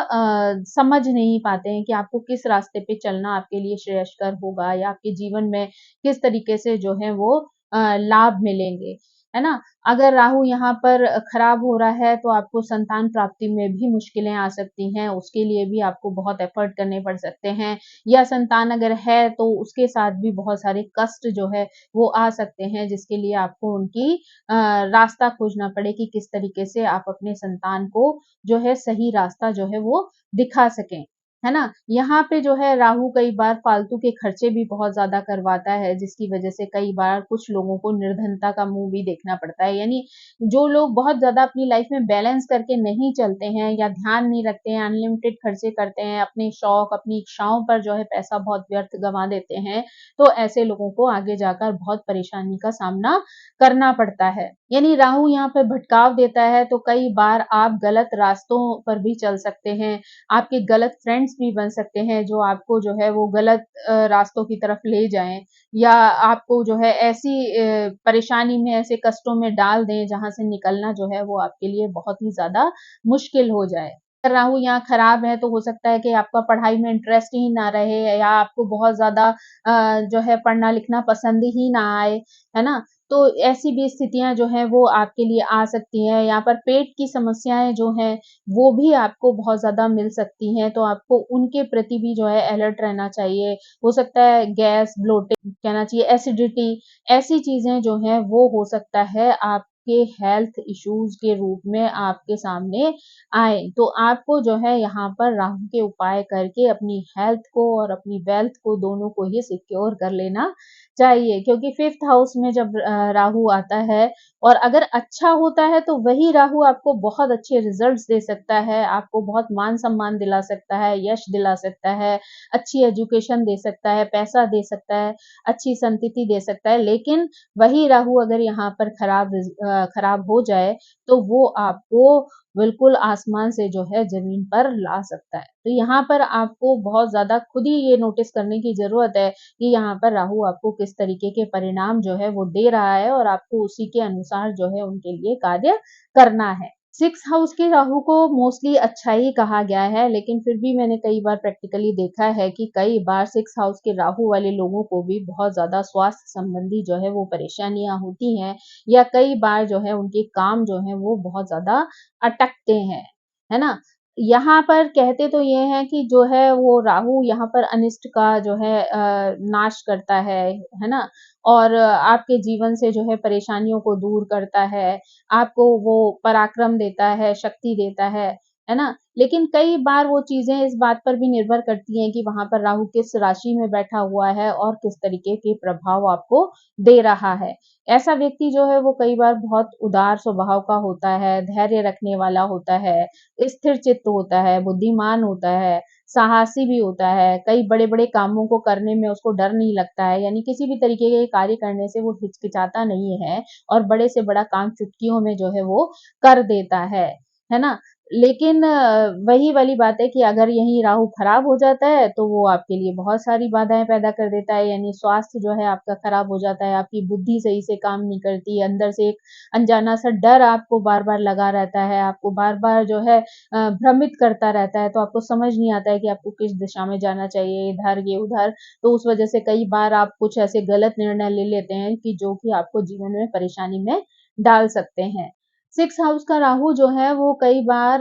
समझ नहीं पाते हैं कि आपको किस रास्ते पे चलना आपके लिए श्रेयस्कर होगा या आपके जीवन में किस तरीके से जो है वो लाभ मिलेंगे, है ना? अगर राहु यहाँ पर खराब हो रहा है तो आपको संतान प्राप्ति में भी मुश्किलें आ सकती हैं, उसके लिए भी आपको बहुत एफर्ट करने पड़ सकते हैं या संतान अगर है तो उसके साथ भी बहुत सारे कष्ट जो है वो आ सकते हैं जिसके लिए आपको उनकी रास्ता खोजना पड़े कि किस तरीके से आप अपने संतान को जो है सही रास्ता जो है वो दिखा सकें, है ना? यहाँ पे जो है राहु कई बार फालतू के खर्चे भी बहुत ज़्यादा करवाता है, जिसकी वजह से कई बार कुछ लोगों को निर्धनता का मुँह भी देखना पड़ता है। यानी जो लोग बहुत ज़्यादा अपनी लाइफ में बैलेंस करके नहीं चलते हैं या ध्यान नहीं रखते हैं, अनलिमिटेड खर्चे करते हैं, अपने शौक, अपनी इच्छाओं पर जो है पैसा बहुत व्यर्थ गँवा देते हैं, तो ऐसे लोगों को आगे जाकर बहुत परेशानी का सामना करना पड़ता है। यानी राहु यहाँ पे भटकाव देता है, तो कई बार आप गलत रास्तों पर भी चल सकते हैं, आपके गलत फ्रेंड्स भी बन सकते हैं जो आपको जो है वो गलत रास्तों की तरफ ले जाएँ या आपको जो है ऐसी परेशानी में, ऐसे कष्टों में डाल दें जहाँ से निकलना जो है वो आपके लिए बहुत ही ज़्यादा मुश्किल हो जाए। अगर राहु यहाँ खराब है तो हो सकता है कि आपका पढ़ाई में इंटरेस्ट ही ना रहे या आपको बहुत ज़्यादा जो है पढ़ना-लिखना पसंद ही ना आए, है ना? तो ऐसी भी स्थितियाँ जो हैं वो आपके लिए आ सकती हैं। यहाँ पर पेट की समस्याएँ जो हैं वो भी आपको बहुत ज़्यादा मिल सकती हैं, तो आपको उनके प्रति भी जो है अलर्ट रहना चाहिए। हो सकता है गैस, ब्लोटिंग कहना चाहिए एसिडिटी, ऐसी चीज़ें जो हैं वो हो सकता है आपके हेल्थ इश्यूज़ के रूप में आपके सामने आएँ। तो आपको जो है यहाँ पर राहु के उपाय करके अपनी हेल्थ को और अपनी वेल्थ को दोनों को ही सिक्योर कर लेना चाहिए क्योंकि 5th हाउस में जब राहु आता है और अगर अच्छा होता है तो वही राहु आपको बहुत अच्छे रिजल्ट्स दे सकता है, आपको बहुत मान-सम्मान दिला सकता है, यश दिला सकता है, अच्छी एजुकेशन दे सकता है, पैसा दे सकता है, अच्छी संतति दे सकता है। लेकिन वही राहु अगर यहाँ पर खराब हो जाए, तो वो आपको बिल्कुल आसमान से जो है ज़मीन पर ला सकता है। तो यहाँ पर आपको बहुत ज़्यादा खुद ही ये नोटिस करने की ज़रूरत है कि यहाँ पर राहु आपको किस तरीके के परिणाम जो है वो दे रहा है और आपको उसी के अनुसार जो है उनके लिए कार्य करना है। 6th हाउस के राहु को मोस्टली अच्छा ही कहा गया है, लेकिन फिर भी मैंने कई बार प्रैक्टिकली देखा है कि कई बार 6th हाउस के राहु वाले लोगों को भी बहुत ज़्यादा स्वास्थ्य संबंधी जो है वो परेशानियाँ होती हैं या कई बार जो है उनके काम जो हैं वो बहुत ज़्यादा अटकते हैं, है ना? यहाँ पर कहते तो ये हैं कि जो है वो राहु यहाँ पर अनिष्ट का जो है नाश करता है ना? और आपके जीवन से जो है परेशानियों को दूर करता है, आपको वो पराक्रम देता है, शक्ति देता है ना? लेकिन कई बार वो चीज़ें इस बात पर भी निर्भर करती हैं कि वहाँ पर राहु किस राशि में बैठा हुआ है और किस तरीके के प्रभाव आपको दे रहा है। ऐसा व्यक्ति जो है वो कई बार बहुत उदार स्वभाव का होता है, धैर्य रखने वाला होता है, स्थिर चित्त होता है, बुद्धिमान होता है, साहसी भी होता है, कई बड़े-बड़े कामों को करने में उसको डर नहीं लगता है, यानी किसी भी तरीके के कार्य करने से वो हिचकिचाता नहीं है और बड़े से बड़ा काम चुटकियों में जो है वो कर देता है ना? लेकिन वही वाली बात है कि अगर यहीं राहु खराब हो जाता है, तो वो आपके लिए बहुत सारी बाधाएँ पैदा कर देता है, यानी स्वास्थ्य जो है आपका खराब हो जाता है, आपकी बुद्धि सही से काम नहीं करती, अंदर से एक अनजाना सा डर आपको बार-बार लगा रहता है, आपको बार-बार जो है भ्रमित करता रहता है, तो आपको समझ नहीं आता है कि आपको किस दिशा में जाना चाहिए, इधर या उधर। तो उस वजह से कई बार आप कुछ ऐसे गलत निर्णय ले लेते हैं कि जो कि आपको जीवन में परेशानी में डाल सकते हैं। 6th हाउस का राहु जो है वो कई बार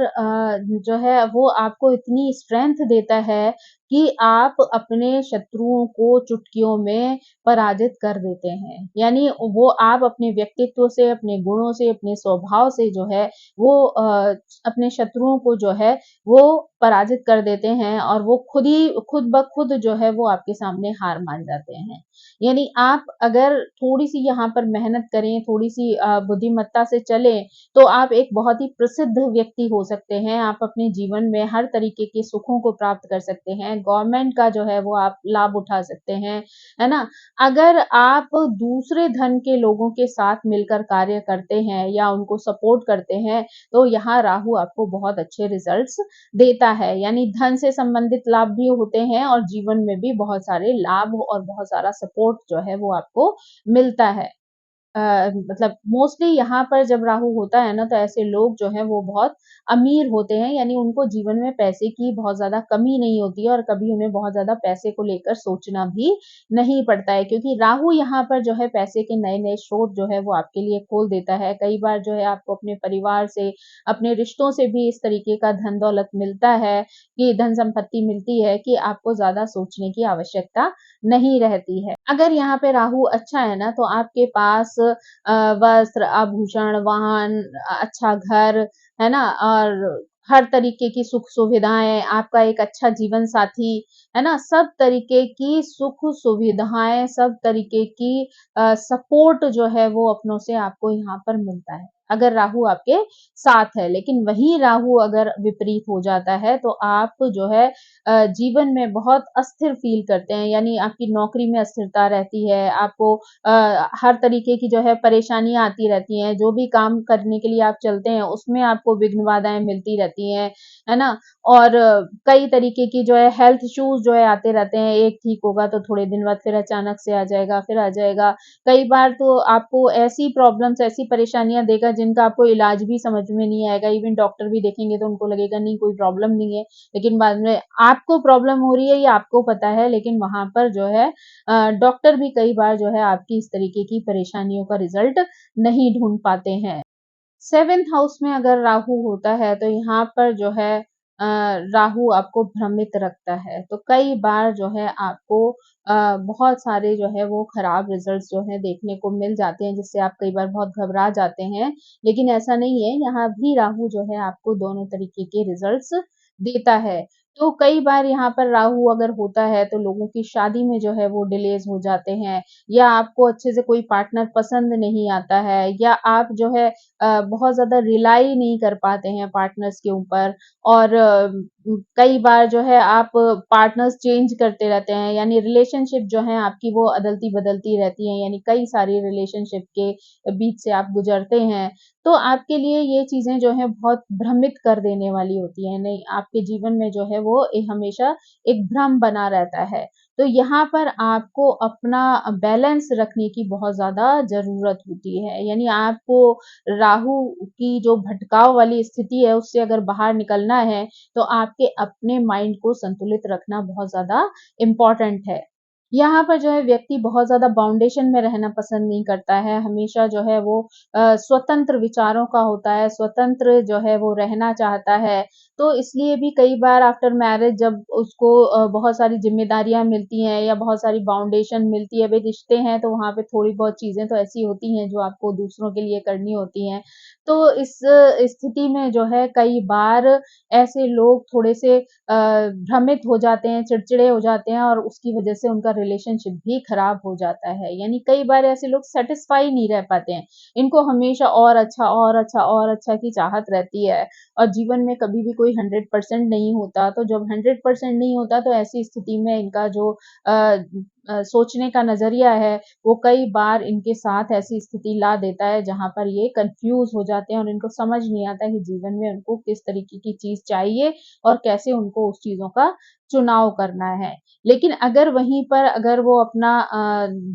जो है वो आपको इतनी स्ट्रेंथ देता है कि आप अपने शत्रुओं को चुटकियों में पराजित कर देते हैं। यानी वो आप अपने व्यक्तित्व से, अपने गुणों से, अपने स्वभाव से जो है वो अपने शत्रुओं को जो है वो पराजित कर देते हैं और वो खुद ब खुद जो है वो आपके सामने हार मान जाते हैं। यानी आप अगर थोड़ी-सी यहाँ पर मेहनत करें, थोड़ी-सी बुद्धिमत्ता से चलें, तो आप एक बहुत ही प्रसिद्ध व्यक्ति हो सकते हैं। आप अपने जीवन में हर तरीके के सुखों को प्राप्त कर सकते हैं। गवर्नमेंट का जो है वो आप लाभ उठा सकते हैं, है ना? अगर आप दूसरे धन के लोगों के साथ मिलकर कार्य करते हैं या उनको सपोर्ट करते हैं, तो यहाँ राहु आपको बहुत अच्छे रिज़ल्ट्स देता है। यानी धन से संबंधित लाभ भी होते हैं और जीवन में भी बहुत सारे लाभ और बहुत सारा सपोर्ट जो है वो आपको मिलता है। मतलब मोस्टली यहाँ पर जब राहु होता है ना, तो ऐसे लोग जो हैं वो बहुत अमीर होते हैं, यानी उनको जीवन में पैसे की बहुत ज़्यादा कमी नहीं होती है और कभी उन्हें बहुत ज़्यादा पैसे को लेकर सोचना भी नहीं पड़ता है क्योंकि राहु यहाँ पर जो है पैसे के नए-नए स्रोत जो है वो आपके लिए खोल देता है। कई बार जो है आपको अपने परिवार से, अपने रिश्तों से भी इस तरीके का धन-दौलत मिलता है कि धन-संपत्ति मिलती है कि आपको ज़्यादा सोचने की आवश्यकता नहीं रहती है। अगर यहाँ पे राहु अच्छा है ना, तो आपके पास वस्त्र, आभूषण, वाहन, अच्छा घर, है ना? और हर तरीके की सुख-सुविधाएँ, आपका एक अच्छा जीवन साथी, है ना? सब तरीके की सुख-सुविधाएँ, सब तरीके की सपोर्ट जो है वो अपनों से आपको यहाँ पर मिलता है, अगर राहु आपके साथ है। लेकिन वहीं राहु अगर विपरीत हो जाता है, तो आप जो है जीवन में बहुत अस्थिर फ़ील करते हैं, यानी आपकी नौकरी में अस्थिरता रहती है, आपको हर तरीके की जो है परेशानियाँ आती रहती हैं, जो भी काम करने के लिए आप चलते हैं, उसमें आपको विघ्न बाधाएँ मिलती रहती हैं, है ना? और कई तरीके की जो है हेल्थ इश्यूज़ जो है आते रहते हैं, एक ठीक होगा तो थोड़े दिन बाद फिर अचानक से आ जाएगा, फिर आ जाएगा। कई बार तो आपको ऐसी प्रॉब्लम्स, ऐसी परेशानियाँ देगा जिनका आपको इलाज भी समझ में नहीं आएगा, इवन डॉक्टर भी देखेंगे तो उनको लगेगा नहीं कोई प्रॉब्लम नहीं है, लेकिन बाद में आपको प्रॉब्लम हो रही है ये आपको पता है लेकिन वहाँ पर जो है डॉक्टर भी कई बार जो है आपकी इस तरीके की परेशानियों का रिज़ल्ट नहीं ढूँढ पाते हैं। 7th हाउस में अगर राहु होता है तो यहाँ पर जो है राहु आपको भ्रमित रखता है। तो कई बार जो है आपको बहुत सारे जो है वो खराब रिज़ल्ट्स जो हैं देखने को मिल जाते हैं जिससे आप कई बार बहुत घबरा जाते हैं। लेकिन ऐसा नहीं है, यहाँ भी राहु जो है आपको दोनों तरीके के रिज़ल्ट्स देता है। तो कई बार यहाँ पर राहु अगर होता है तो लोगों की शादी में जो है वो डिलेज़ हो जाते हैं या आपको अच्छे से कोई पार्टनर पसंद नहीं आता है या आप जो है बहुत ज़्यादा रिलाई नहीं कर पाते हैं पार्टनर्स के ऊपर और कई बार जो है आप पार्टनर्स चेंज करते रहते हैं यानी रिलेशनशिप जो है आपकी वो अदलती-बदलती रहती हैं यानी कई सारी रिलेशनशिप के बीच से आप गुज़रते हैं। तो आपके लिए ये चीज़ें जो हैं बहुत भ्रमित कर देने वाली होती हैं। नहीं, आपके जीवन में जो है वो हमेशा एक भ्रम बना रहता है। तो यहाँ पर आपको अपना बैलेंस रखने की बहुत ज़्यादा ज़रूरत होती है। यानी आपको राहु की जो भटकाव वाली स्थिति है, उससे अगर बाहर निकलना है, तो आपके अपने माइंड को संतुलित रखना बहुत ज़्यादा इम्पोर्टेंट है। यहाँ पर जो है व्यक्ति बहुत ज़्यादा बाउंडेशन में रहना पसंद नहीं करता है, हमेशा जो है वो स्वतंत्र विचारों का होता है, स्वतंत्र जो है वो रहना चाहता है। तो इसलिए भी कई बार आफ्टर मैरिज जब उसको बहुत सारी ज़िम्मेदारियाँ मिलती हैं या बहुत सारी बाउंडेशन मिलती है, भई रिश्ते हैं तो वहाँ पे थोड़ी बहुत चीज़ें तो ऐसी होती हैं जो आपको दूसरों के लिए करनी होती हैं। तो इस स्थिति में जो है कई बार ऐसे लोग थोड़े-से भ्रमित हो जाते हैं, चिड़चिड़े हो जाते हैं और उसकी वजह से उनका रिलेशनशिप भी खराब हो जाता है। यानी कई बार ऐसे लोग सैटिस्फाई नहीं रह पाते हैं। इनको हमेशा और अच्छा और अच्छा और अच्छा की चाहत रहती है और जीवन में कभी भी कोई 100% नहीं होता। तो जब 100% नहीं होता तो ऐसी स्थिति में इनका जो सोचने का नज़रिया है, वो कई बार इनके साथ ऐसी स्थिति ला देता है जहाँ पर ये कन्फ्यूज़ हो जाते हैं और इनको समझ नहीं आता कि जीवन में उनको किस तरीके की चीज़ चाहिए और कैसे उनको उस चीज़ों का चुनाव करना है। लेकिन अगर वहीं पर अगर वो अपना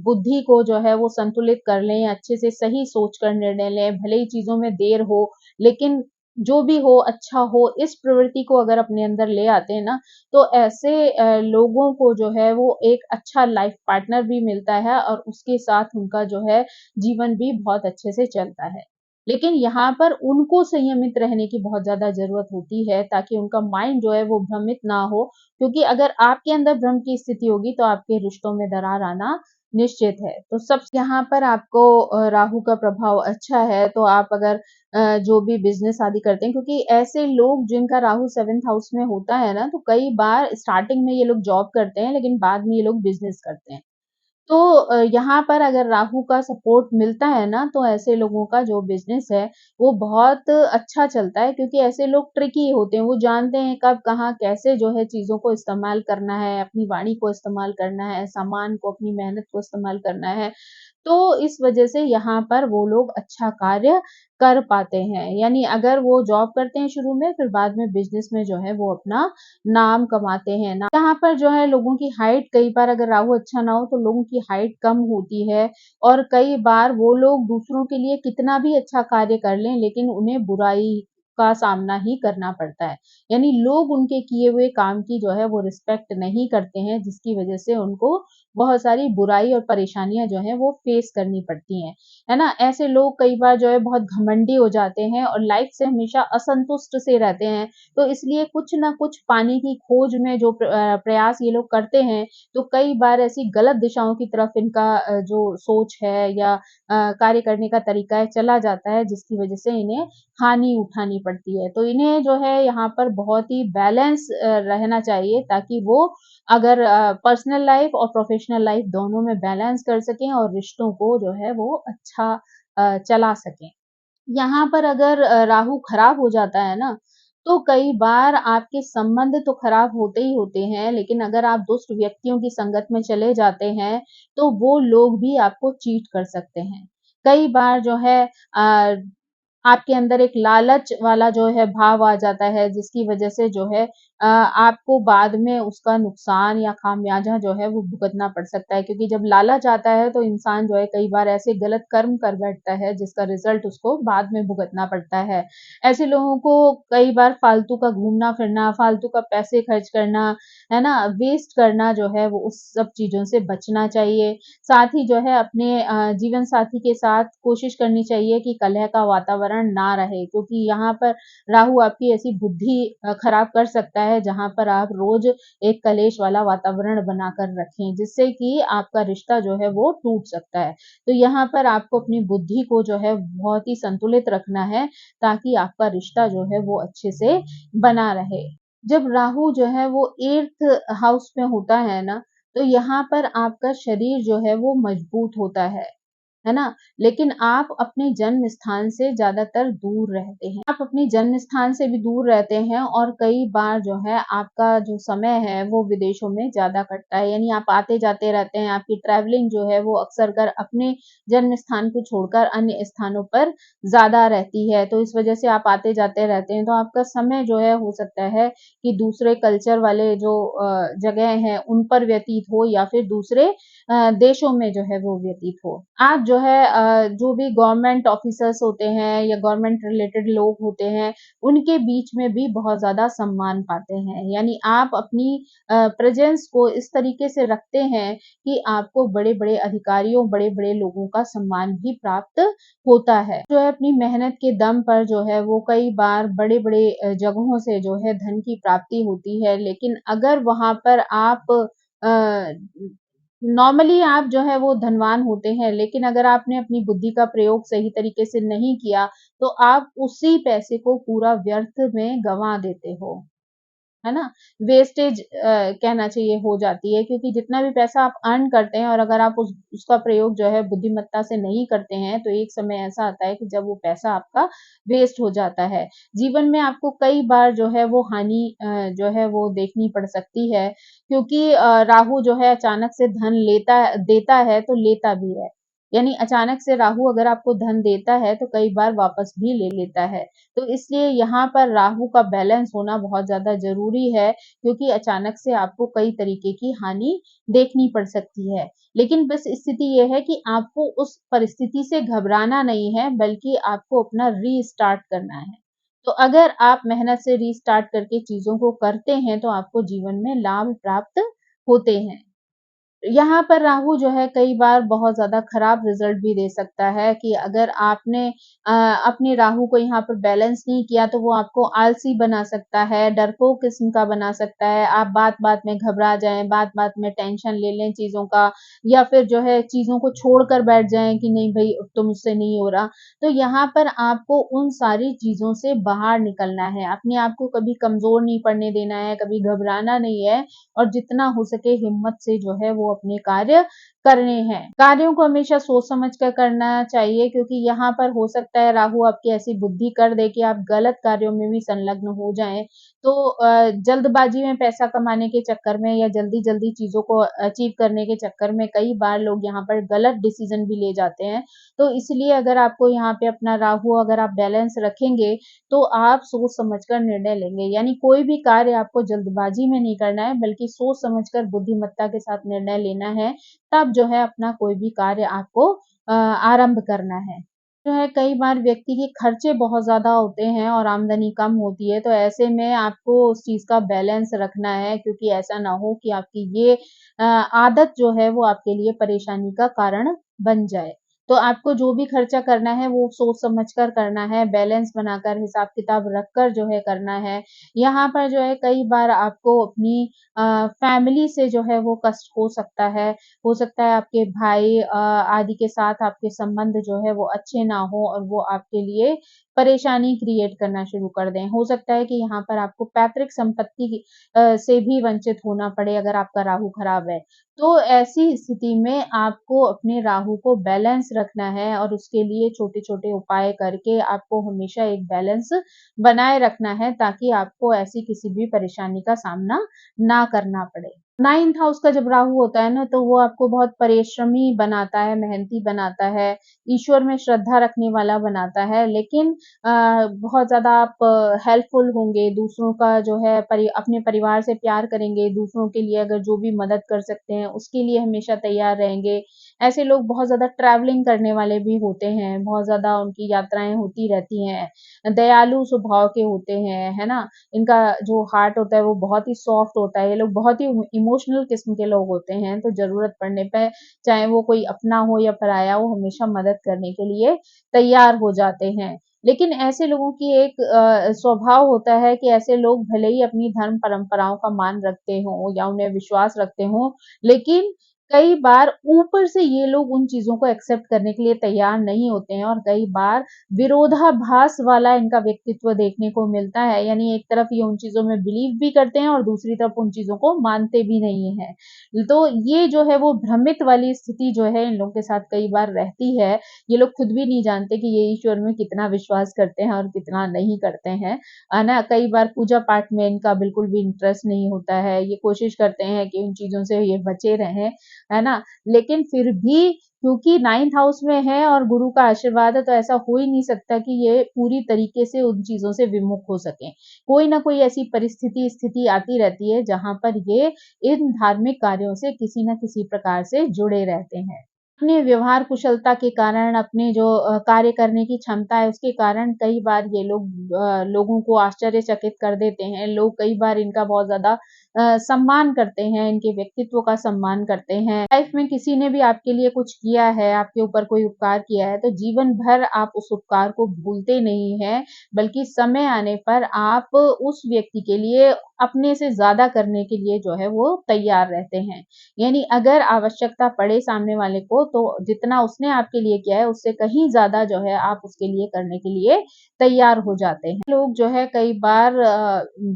बुद्धि को जो है वो संतुलित कर लें, अच्छे से सही सोच कर निर्णय लें, भले ही चीज़ों में देर हो, लेकिन जो भी हो अच्छा हो, इस प्रवृत्ति को अगर अपने अंदर ले आते हैं ना, तो ऐसे लोगों को जो है वो एक अच्छा लाइफ पार्टनर भी मिलता है और उसके साथ उनका जो है जीवन भी बहुत अच्छे से चलता है। लेकिन यहाँ पर उनको संयमित रहने की बहुत ज़्यादा ज़रूरत होती है ताकि उनका माइंड जो है वो भ्रमित ना हो, क्योंकि अगर आपके अंदर भ्रम की स्थिति होगी तो आपके रिश्तों में दरार आना निश्चित है। तो सब यहाँ पर आपको राहु का प्रभाव अच्छा है, तो आप अगर जो भी बिज़नेस आदि करते हैं, क्योंकि ऐसे लोग जिनका राहु 7th हाउस में होता है ना, तो कई बार स्टार्टिंग में ये लोग जॉब करते हैं, लेकिन बाद में ये लोग बिज़नेस करते हैं। तो यहाँ पर अगर राहु का सपोर्ट मिलता है ना, तो ऐसे लोगों का जो बिज़नेस है, वो बहुत अच्छा चलता है, क्योंकि ऐसे लोग ट्रिकी होते हैं। वो जानते हैं कब, कहाँ, कैसे जो है चीज़ों को इस्तेमाल करना है, अपनी वाणी को इस्तेमाल करना है, सामान को, अपनी मेहनत को इस्तेमाल करना है। तो इस वजह से यहाँ पर वो लोग अच्छा कार्य कर पाते हैं। यानी अगर वो जॉब करते हैं शुरू में, फिर बाद में बिज़नेस में जो है वो अपना नाम कमाते हैं ना। यहाँ पर जो है लोगों की हाइट, कई बार अगर राहु अच्छा ना हो तो लोगों की हाइट कम होती है और कई बार वो लोग दूसरों के लिए कितना भी अच्छा कार्य कर लें, लेकिन उन्हें बुराई का सामना ही करना पड़ता है। यानी लोग उनके किए हुए काम की जो है वो रिस्पेक्ट नहीं करते हैं, जिसकी वजह से उनको बहुत सारी बुराई और परेशानियाँ जो हैं वो फेस करनी पड़ती हैं। है ना? ऐसे लोग कई बार जो है बहुत घमंडी हो जाते हैं और लाइफ से हमेशा असंतुष्ट से रहते हैं। तो इसलिए कुछ न कुछ पाने की खोज में जो प्रयास ये लोग करते हैं, तो कई बार ऐसी गलत दिशाओं की तरफ इनका जो सोच है या कार्य करने का तरीका है चला जाता है, जिसकी वजह से इन्हें हानि उठानी पड़ती है। तो इन्हें जो है यहाँ पर बहुत ही बैलेंस रहना चाहिए, ताकि वो अगर पर्सनल लाइफ और प्रोफेशनल लाइफ दोनों में बैलेंस कर सकें और रिश्तों को जो है वो अच्छा चला सकें। यहाँ पर अगर राहु खराब हो जाता है ना, तो कई बार आपके संबंध तो खराब होते ही होते हैं, लेकिन अगर आप दुष्ट व्यक्तियों की संगत में चले जाते हैं, तो वो लोग भी आपको चीट कर सकते हैं। कई बार जो है आपके अंदर एक लालच वाला जो है भाव आ जाता है, जिसकी वजह से जो है आपको बाद में उसका नुकसान या खामियाजा जो है वो भुगतना पड़ सकता है, क्योंकि जब लालच आता है तो इंसान जो है कई बार ऐसे गलत कर्म कर बैठता है जिसका रिजल्ट उसको बाद में भुगतना पड़ता है। ऐसे लोगों को कई बार फालतू का घूमना-फिरना, फालतू का पैसे खर्च करना, है ना? वेस्ट करना जो है वो उस सब चीज़ों से बचना चाहिए। साथ ही जो है अपने जीवन साथी के साथ कोशिश करनी चाहिए कि कलह का वातावरण ना रहे, क्योंकि यहाँ पर राहु आपकी ऐसी बुद्धि खराब कर सकता है जहाँ पर आप रोज़ एक कलेश वाला वातावरण बनाकर रखें, जिससे कि आपका रिश्ता जो है वो टूट सकता है। तो यहाँ पर आपको अपनी बुद्धि को जो है बहुत ही संतुलित रखना है, ताकि आपका रिश्ता जो है वो अच्छे से बना रहे। जब राहु जो है वो 8th हाउस में होता है ना, तो यहाँ पर आपका शरीर जो है वो मजबूत होता है ना? लेकिन आप अपने जन्म स्थान से ज़्यादातर दूर रहते हैं। आप अपने जन्म स्थान से भी दूर रहते हैं और कई बार जो है आपका जो समय है वो विदेशों में ज़्यादा कटता है। यानी आप आते-जाते रहते हैं, आपकी ट्रैवलिंग जो है वो अक्सर कर अपने जन्म स्थान को छोड़कर अन्य स्थानों पर ज़्यादा रहती है। तो इस वजह से आप आते-जाते रहते हैं, तो आपका समय जो है हो सकता है कि दूसरे कल्चर वाले जो जगह हैं उन पर व्यतीत हो या फिर दूसरे देशों में जो है वो व्यतीत हो। आप जो जो है जो भी गवर्नमेंट ऑफिसर्स होते हैं या गवर्नमेंट रिलेटेड लोग होते हैं, उनके बीच में भी बहुत ज़्यादा सम्मान पाते हैं। यानी आप अपनी प्रेज़ेंस को इस तरीके से रखते हैं कि आपको बड़े-बड़े अधिकारियों, बड़े-बड़े लोगों का सम्मान भी प्राप्त होता है। जो है अपनी मेहनत के दम पर जो है वो कई बार बड़े-बड़े जगहों से जो है धन की प्राप्ति होती है, लेकिन अगर वहाँ पर आप नॉर्मली आप जो है वो धनवान होते हैं, लेकिन अगर आपने अपनी बुद्धि का प्रयोग सही तरीके से नहीं किया, तो आप उसी पैसे को पूरा व्यर्थ में गँवा देते हो। है ना? वेस्टेज कहना चाहिए हो जाती है, क्योंकि जितना भी पैसा आप अर्न करते हैं और अगर आप उसका प्रयोग जो है बुद्धिमत्ता से नहीं करते हैं, तो एक समय ऐसा आता है कि जब वो पैसा आपका वेस्ट हो जाता है। जीवन में आपको कई बार जो है वो हानि जो है वो देखनी पड़ सकती है, क्योंकि राहु जो है अचानक से धन देता है तो लेता भी है। यानी अचानक से राहु अगर आपको धन देता है, तो कई बार वापस भी ले लेता है। तो इसलिए यहाँ पर राहु का बैलेंस होना बहुत ज़्यादा ज़रूरी है, क्योंकि अचानक से आपको कई तरीके की हानि देखनी पड़ सकती है। लेकिन बस स्थिति ये है कि आपको उस परिस्थिति से घबराना नहीं है, बल्कि आपको अपना रीस्टार्ट करना है। तो अगर आप मेहनत से रीस्टार्ट करके चीज़ों को करते हैं, तो आपको जीवन में लाभ प्राप्त होते हैं। यहाँ पर राहु जो है कई बार बहुत ज़्यादा खराब रिज़ल्ट भी दे सकता है कि अगर आपने अपने राहु को यहाँ पर बैलेंस नहीं किया, तो वो आपको आलसी बना सकता है, डरपोक किस्म का बना सकता है। आप बात-बात में घबरा जाएँ, बात-बात में टेंशन ले लें चीज़ों का, या फिर जो है चीज़ों को छोड़ कर बैठ जाएँ कि नहीं भई अब तो मुझसे नहीं हो रहा। तो यहाँ पर आपको उन सारी चीज़ों से बाहर निकलना है, अपने आप को कभी कमज़ोर नहीं पड़ने देना है, कभी घबराना नहीं है, और जितना हो सके हिम्मत से जो है वो अपने कार्य करने हैं। कार्यों को हमेशा सोच समझ कर करना चाहिए, क्योंकि यहाँ पर हो सकता है राहु आपकी ऐसी बुद्धि कर दे कि आप गलत कार्यों में भी संलग्न हो जाएँ। तो जल्दबाजी में पैसा कमाने के चक्कर में या जल्दी-जल्दी चीज़ों को अचीव करने के चक्कर में कई बार लोग यहाँ पर गलत डिसीज़न भी ले जाते हैं। तो इसलिए अगर आपको यहाँ पे अपना राहु अगर आप बैलेंस रखेंगे, तो आप सोच समझ कर निर्णय लेंगे। यानी कोई भी कार्य आपको जल्दबाजी में नहीं करना है, बल्कि सोच समझकर बुद्धिमत्ता के साथ निर्णय लेना है, तब जो है अपना कोई भी कार्य आपको आरंभ करना है। जो है कई बार व्यक्ति के खर्चे बहुत ज़्यादा होते हैं और आमदनी कम होती है, तो ऐसे में आपको उस चीज़ का बैलेंस रखना है, क्योंकि ऐसा ना हो कि आपकी ये आदत जो है वो आपके लिए परेशानी का कारण बन जाए। तो आपको जो भी खर्चा करना है वो सोच समझ कर करना है, बैलेंस बनाकर हिसाब-किताब रख कर जो है करना है। यहाँ पर जो है कई बार आपको अपनी फैमिली से जो है वो कष्ट हो सकता है। हो सकता है आपके भाई आदि के साथ आपके संबंध जो है वो अच्छे ना हो और वो आपके लिए परेशानी क्रिएट करना शुरू कर दें। हो सकता है कि यहाँ पर आपको पैतृक संपत्ति से भी वंचित होना पड़े अगर आपका राहु खराब है। तो ऐसी स्थिति में आपको अपने राहु को बैलेंस रखना है और उसके लिए छोटे-छोटे उपाय करके आपको हमेशा एक बैलेंस बनाए रखना है, ताकि आपको ऐसी किसी भी परेशानी का सामना ना करना पड़े। 9th हाउस का जब राहु होता है ना, तो वो आपको बहुत परिश्रमी बनाता है, मेहनती बनाता है, ईश्वर में श्रद्धा रखने वाला बनाता है, लेकिन बहुत ज़्यादा आप हेल्पफुल होंगे, दूसरों का जो है अपने परिवार से प्यार करेंगे, दूसरों के लिए अगर जो भी मदद कर सकते हैं, उसके लिए हमेशा तैयार रहेंगे। ऐसे लोग बहुत ज़्यादा ट्रैवलिंग करने वाले भी होते हैं, बहुत ज़्यादा उनकी यात्राएँ होती रहती हैं, दयालु स्वभाव के होते हैं, है ना? इनका जो हार्ट होता है वो बहुत ही सॉफ्ट होता है, ये लोग बहुत ही इमोशनल किस्म के लोग होते हैं, तो ज़रूरत पड़ने पे चाहे वो कोई अपना हो या पराया हो, हमेशा मदद करने के लिए तैयार हो जाते हैं। लेकिन ऐसे लोगों की एक स्वभाव होता है कि ऐसे लोग भले ही अपनी धर्म परंपराओं का मान रखते हों या उन्हें विश्वास रखते हों, लेकिन कई बार ऊपर से ये लोग उन चीज़ों को एक्सेप्ट करने के लिए तैयार नहीं होते हैं, और कई बार विरोधाभास वाला इनका व्यक्तित्व देखने को मिलता है। यानी एक तरफ ये उन चीज़ों में बिलीव भी करते हैं और दूसरी तरफ उन चीज़ों को मानते भी नहीं हैं। तो ये जो है वो भ्रमित वाली स्थिति जो है इन लोगों के साथ कई बार रहती है। ये लोग खुद भी नहीं जानते कि ये ईश्वर में कितना विश्वास करते हैं और कितना नहीं करते हैं। है ना? कई बार पूजा-पाठ में इनका बिल्कुल भी इंटरेस्ट नहीं होता है। ये कोशिश करते हैं कि उन चीज़ों से ये बचे रहें, है ना? लेकिन फिर भी क्योंकि 9th हाउस में है और गुरु का आशीर्वाद है, तो ऐसा हो ही नहीं सकता कि ये पूरी तरीके से उन चीज़ों से विमुख हो सकें। कोई ना कोई ऐसी परिस्थिति, स्थिति आती रहती है जहाँ पर ये इन धार्मिक कार्यों से किसी न किसी प्रकार से जुड़े रहते हैं। अपने व्यवहार कुशलता के कारण, अपने जो कार्य करने की क्षमता है, उसके कारण कई बार ये लोग लोगों को आश्चर्यचकित कर देते हैं। लोग कई बार इनका बहुत ज़्यादा सम्मान करते हैं, इनके व्यक्तित्व का सम्मान करते हैं। लाइफ में किसी ने भी आपके लिए कुछ किया है, आपके ऊपर कोई उपकार किया है, तो जीवन भर आप उस उपकार को भूलते नहीं हैं, बल्कि समय आने पर आप उस व्यक्ति के लिए अपने से ज़्यादा करने के लिए जो है वो तैयार रहते हैं। यानी अगर आवश्यकता पड़े सामने वाले को तो जितना उसने आपके लिए किया है उससे कहीं ज़्यादा जो है आप उसके लिए करने के लिए तैयार हो जाते हैं। लोग जो है कई बार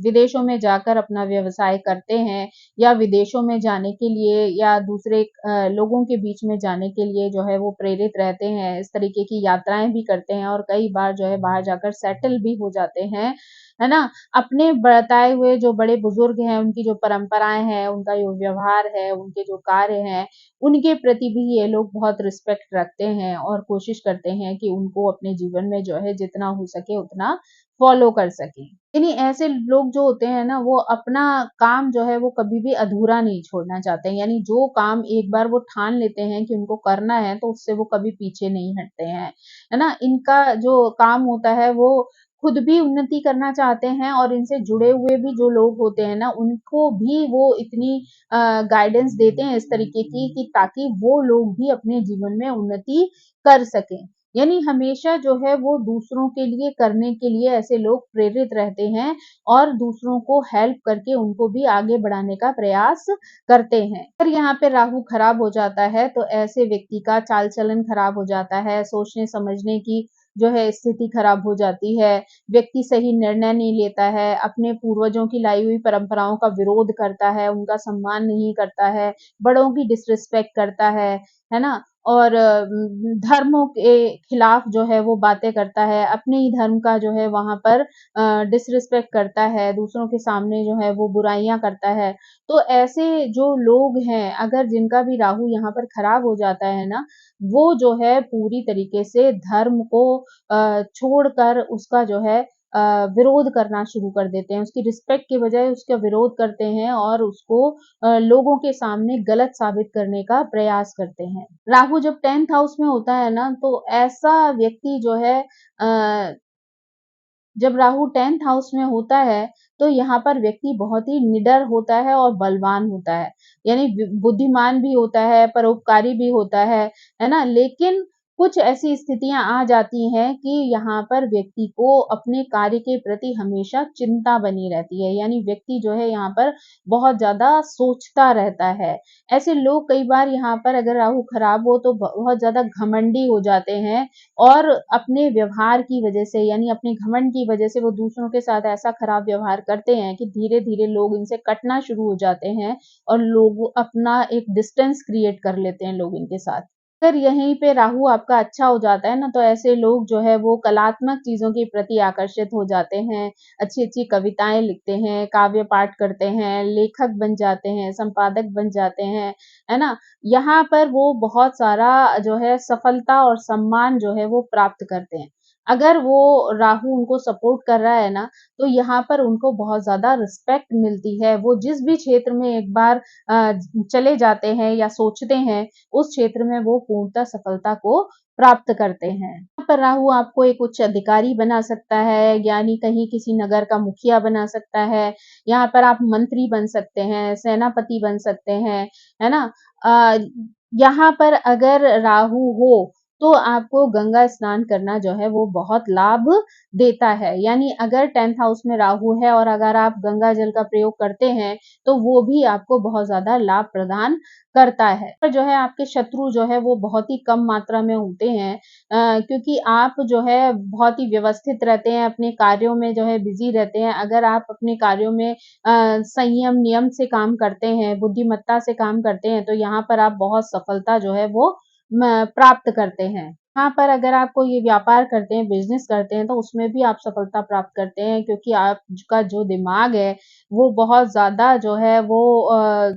विदेशों में जाकर अपना व्यवसाय करते हैं या विदेशों में जाने के लिए या दूसरे लोगों के बीच में जाने के लिए जो है वो प्रेरित रहते हैं। इस तरीके की यात्राएँ भी करते हैं और कई बार जो है बाहर जाकर सेटल भी हो जाते हैं, है ना? अपने बताए हुए जो बड़े बुजुर्ग हैं, उनकी जो परंपराएँ हैं, उनका जो व्यवहार है, उनके जो कार्य हैं, उनके प्रति भी ये लोग बहुत रिस्पेक्ट रखते हैं और कोशिश करते हैं कि उनको अपने जीवन में जो है जितना हो सके उतना फ़ॉलो कर सकें। यानी ऐसे लोग जो होते हैं ना, वो अपना काम जो है वो कभी भी अधूरा नहीं छोड़ना चाहते हैं। यानी जो काम एक बार वो ठान लेते हैं कि उनको करना है, तो उससे वो कभी पीछे नहीं हटते हैं। है ना? इनका जो काम होता है वो खुद भी उन्नति करना चाहते हैं और इनसे जुड़े हुए भी जो लोग होते हैं ना, उनको भी वो इतनी गाइडेंस देते हैं इस तरीके की कि ताकि वो लोग भी अपने जीवन में उन्नति कर सकें। यानी हमेशा जो है वो दूसरों के लिए करने के लिए ऐसे लोग प्रेरित रहते हैं और दूसरों को हेल्प करके उनको भी आगे बढ़ाने का प्रयास करते हैं। अगर यहाँ पे राहु खराब हो जाता है तो ऐसे व्यक्ति का चाल-चलन खराब हो जाता है, सोचने-समझने की जो है स्थिति खराब हो जाती है, व्यक्ति सही निर्णय नहीं लेता है, अपने पूर्वजों की लाई हुई परंपराओं का विरोध करता है, उनका सम्मान नहीं करता है, बड़ों की डिसरिस्पेक्ट करता है ना? और धर्मों के खिलाफ जो है वो बातें करता है, अपने ही धर्म का जो है वहाँ पर डिसरिस्पेक्ट करता है, दूसरों के सामने जो है वो बुराइयाँ करता है। तो ऐसे जो लोग हैं, अगर जिनका भी राहु यहाँ पर खराब हो जाता है ना, वो जो है पूरी तरीके से धर्म को छोड़कर उसका जो है विरोध करना शुरू कर देते हैं। उसकी रिस्पेक्ट के बजाय उसका विरोध करते हैं और उसको लोगों के सामने गलत साबित करने का प्रयास करते हैं। राहु जब 10th हाउस में होता है ना, तो ऐसा व्यक्ति जो है जब राहु 10th हाउस में होता है, तो यहाँ पर व्यक्ति बहुत ही निडर होता है और बलवान होता है। यानी बुद्धिमान भी होता है, परोपकारी भी होता है ना? लेकिन कुछ ऐसी स्थितियाँ आ जाती हैं कि यहाँ पर व्यक्ति को अपने कार्य के प्रति हमेशा चिंता बनी रहती है। यानी व्यक्ति जो है यहाँ पर बहुत ज़्यादा सोचता रहता है। ऐसे लोग कई बार यहाँ पर अगर राहु खराब हो तो बहुत ज़्यादा घमंडी हो जाते हैं और अपने व्यवहार की वजह से यानी अपने घमंड की वजह से वो दूसरों के साथ ऐसा खराब व्यवहार करते हैं कि धीरे-धीरे लोग इनसे कटना शुरू हो जाते हैं और लोग अपना एक डिस्टेंस क्रिएट कर लेते हैं लोग इनके साथ। अगर यहीं पे राहु आपका अच्छा हो जाता है ना, तो ऐसे लोग जो है वो कलात्मक चीज़ों के प्रति आकर्षित हो जाते हैं, अच्छी-अच्छी कविताएँ लिखते हैं, काव्य पाठ करते हैं, लेखक बन जाते हैं, संपादक बन जाते हैं, है ना? यहाँ पर वो बहुत सारा जो है सफलता और सम्मान जो है वो प्राप्त करते हैं। अगर वो राहु उनको सपोर्ट कर रहा है ना, तो यहाँ पर उनको बहुत ज़्यादा रिस्पेक्ट मिलती है। वो जिस भी क्षेत्र में एक बार चले जाते हैं या सोचते हैं, उस क्षेत्र में वो पूर्णतः सफलता को प्राप्त करते हैं। यहाँ पर राहु आपको एक उच्च अधिकारी बना सकता है, यानी कहीं किसी नगर का मुखिया बना सकता है। यहाँ पर आप मंत्री बन सकते हैं, सेनापति बन सकते हैं, है ना? अ, यहाँ पर अगर राहु हो, तो आपको गंगा स्नान करना जो है वो बहुत लाभ देता है। यानी अगर 10th हाउस में राहु है और अगर आप गंगा जल का प्रयोग करते हैं, तो वो भी आपको बहुत ज़्यादा लाभ प्रदान करता है। पर जो है आपके शत्रु जो है वो बहुत ही कम मात्रा में होते हैं क्योंकि आप जो है बहुत ही व्यवस्थित रहते हैं, अपने कार्यों में जो है बिज़ी रहते हैं। अगर आप अपने कार्यों में संयम, नियम से काम करते हैं, बुद्धिमत्ता से काम करते हैं, तो यहाँ पर आप बहुत सफलता जो है वो प्राप्त करते हैं। यहाँ पर अगर आप कोई व्यापार करते हैं, बिज़नेस करते हैं, तो उसमें भी आप सफलता प्राप्त करते हैं क्योंकि आपका जो दिमाग है, वो बहुत ज़्यादा जो है वो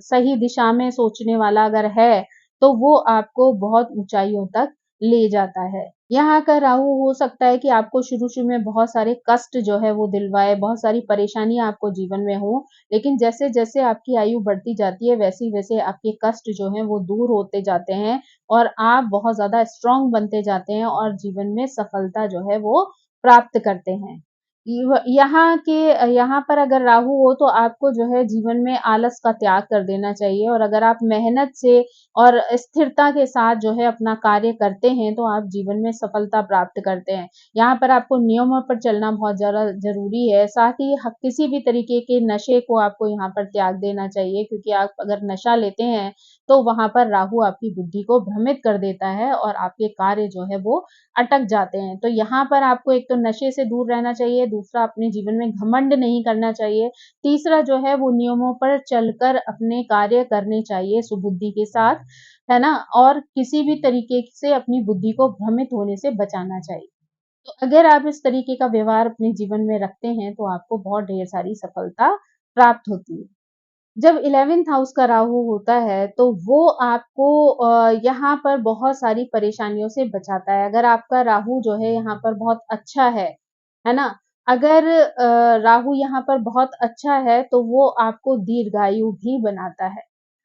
सही दिशा में सोचने वाला अगर है, तो वो आपको बहुत ऊँचाइयों तक ले जाता है। यहाँ का राहु हो सकता है कि आपको शुरू-शुरू में बहुत सारे कष्ट जो है वो दिलवाए, बहुत सारी परेशानियाँ आपको जीवन में हो, लेकिन जैसे-जैसे आपकी आयु बढ़ती जाती है, वैसे-वैसे आपके कष्ट जो हैं वो दूर होते जाते हैं और आप बहुत ज़्यादा स्ट्रॉन्ग बनते जाते हैं और जीवन में सफलता जो है वो प्राप्त करते हैं। यहाँ पर अगर राहु हो तो आपको जो है जीवन में आलस का त्याग कर देना चाहिए और अगर आप मेहनत से और स्थिरता के साथ जो है अपना कार्य करते हैं तो आप जीवन में सफलता प्राप्त करते हैं। यहाँ पर आपको नियमों पर चलना बहुत ज़्यादा ज़रूरी है। साथ ही किसी भी तरीके के नशे को आपको यहाँ पर त्याग देना चाहिए क्योंकि आप अगर नशा लेते हैं तो वहाँ पर राहु आपकी बुद्धि को भ्रमित कर देता है और आपके कार्य जो है वो अटक जाते हैं। तो यहाँ पर आपको एक तो नशे से दूर रहना चाहिए, दूसरा अपने जीवन में घमंड नहीं करना चाहिए, तीसरा जो है वो नियमों पर चलकर अपने कार्य करने चाहिए सुबुद्धि के साथ, है ना? और किसी भी तरीके से अपनी बुद्धि को भ्रमित होने से बचाना चाहिए। तो अगर आप इस तरीके का व्यवहार अपने जीवन में रखते हैं, तो आपको बहुत ढेर सारी सफलता प्राप्त होती है। जब 11th हाउस का राहु होता है, तो वो आपको यहाँ पर बहुत सारी परेशानियों से बचाता है। अगर आपका राहु जो है यहाँ पर बहुत अच्छा है ना? अगर राहु यहाँ पर बहुत अच्छा है, तो वो आपको दीर्घायु भी बनाता है।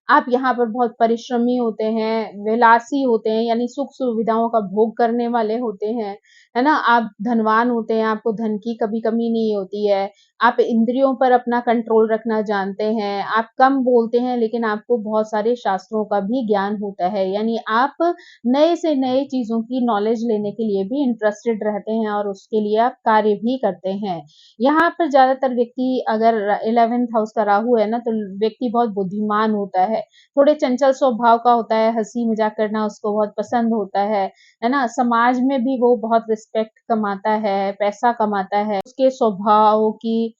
आप यहाँ पर बहुत परिश्रमी होते हैं, विलासी होते हैं, यानी सुख-सुविधाओं का भोग करने वाले होते हैं, है ना? आप धनवान होते हैं, आपको धन की कभी कमी नहीं होती है। आप इंद्रियों पर अपना कंट्रोल रखना जानते हैं, आप कम बोलते हैं लेकिन आपको बहुत सारे शास्त्रों का भी ज्ञान होता है, यानी आप नए से नए चीज़ों की नॉलेज लेने के लिए भी इंटरेस्टेड रहते हैं और उसके लिए आप कार्य भी करते हैं। यहाँ पर ज़्यादातर व्यक्ति अगर 11th हाउस का राहु है ना, तो व्यक्ति बहुत बुद्धिमान होता है, थोड़े चंचल स्वभाव का होता है, हँसी-मज़ाक करना उसको बहुत पसंद होता है ना? समाज में भी वो बहुत रिस्पेक्ट कमाता है, पैसा कमाता है, उसके स्वभाव की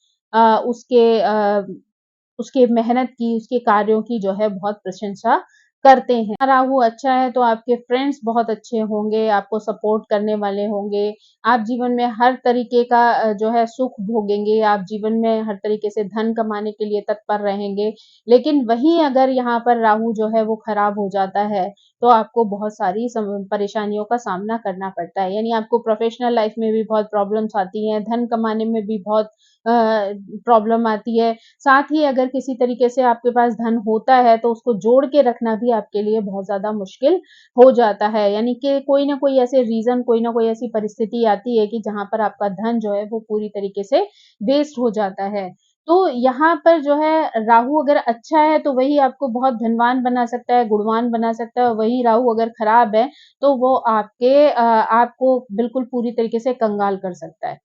उसके मेहनत की, उसके कार्यों की जो है बहुत प्रशंसा करते हैं। राहु अच्छा है तो आपके फ्रेंड्स बहुत अच्छे होंगे, आपको सपोर्ट करने वाले होंगे, आप जीवन में हर तरीके का जो है सुख भोगेंगे, आप जीवन में हर तरीके से धन कमाने के लिए तत्पर रहेंगे। लेकिन वहीं अगर यहाँ पर राहु जो है वो खराब हो जाता है, तो आपको बहुत सारी परेशानियों का सामना करना पड़ता है। यानी आपको प्रोफ़ेशनल लाइफ़ में भी बहुत प्रॉब्लम्स आती हैं, धन कमाने में भी बहुत प्रॉब्लम आती है। साथ ही अगर किसी तरीके से आपके पास धन होता है तो उसको जोड़ के रखना भी आपके लिए बहुत ज़्यादा मुश्किल हो जाता है। यानी कि कोई न कोई ऐसे रीज़न, कोई न कोई ऐसी परिस्थिति आती है कि जहाँ पर आपका धन जो है वो पूरी तरीके से वेस्ट हो जाता है। तो यहाँ पर जो है राहु अगर अच्छा है तो वही आपको बहुत धनवान बना सकता है, गुणवान बना सकता है और वही राहु अगर खराब है तो वो आपको बिल्कुल पूरी तरीके से कंगाल कर सकता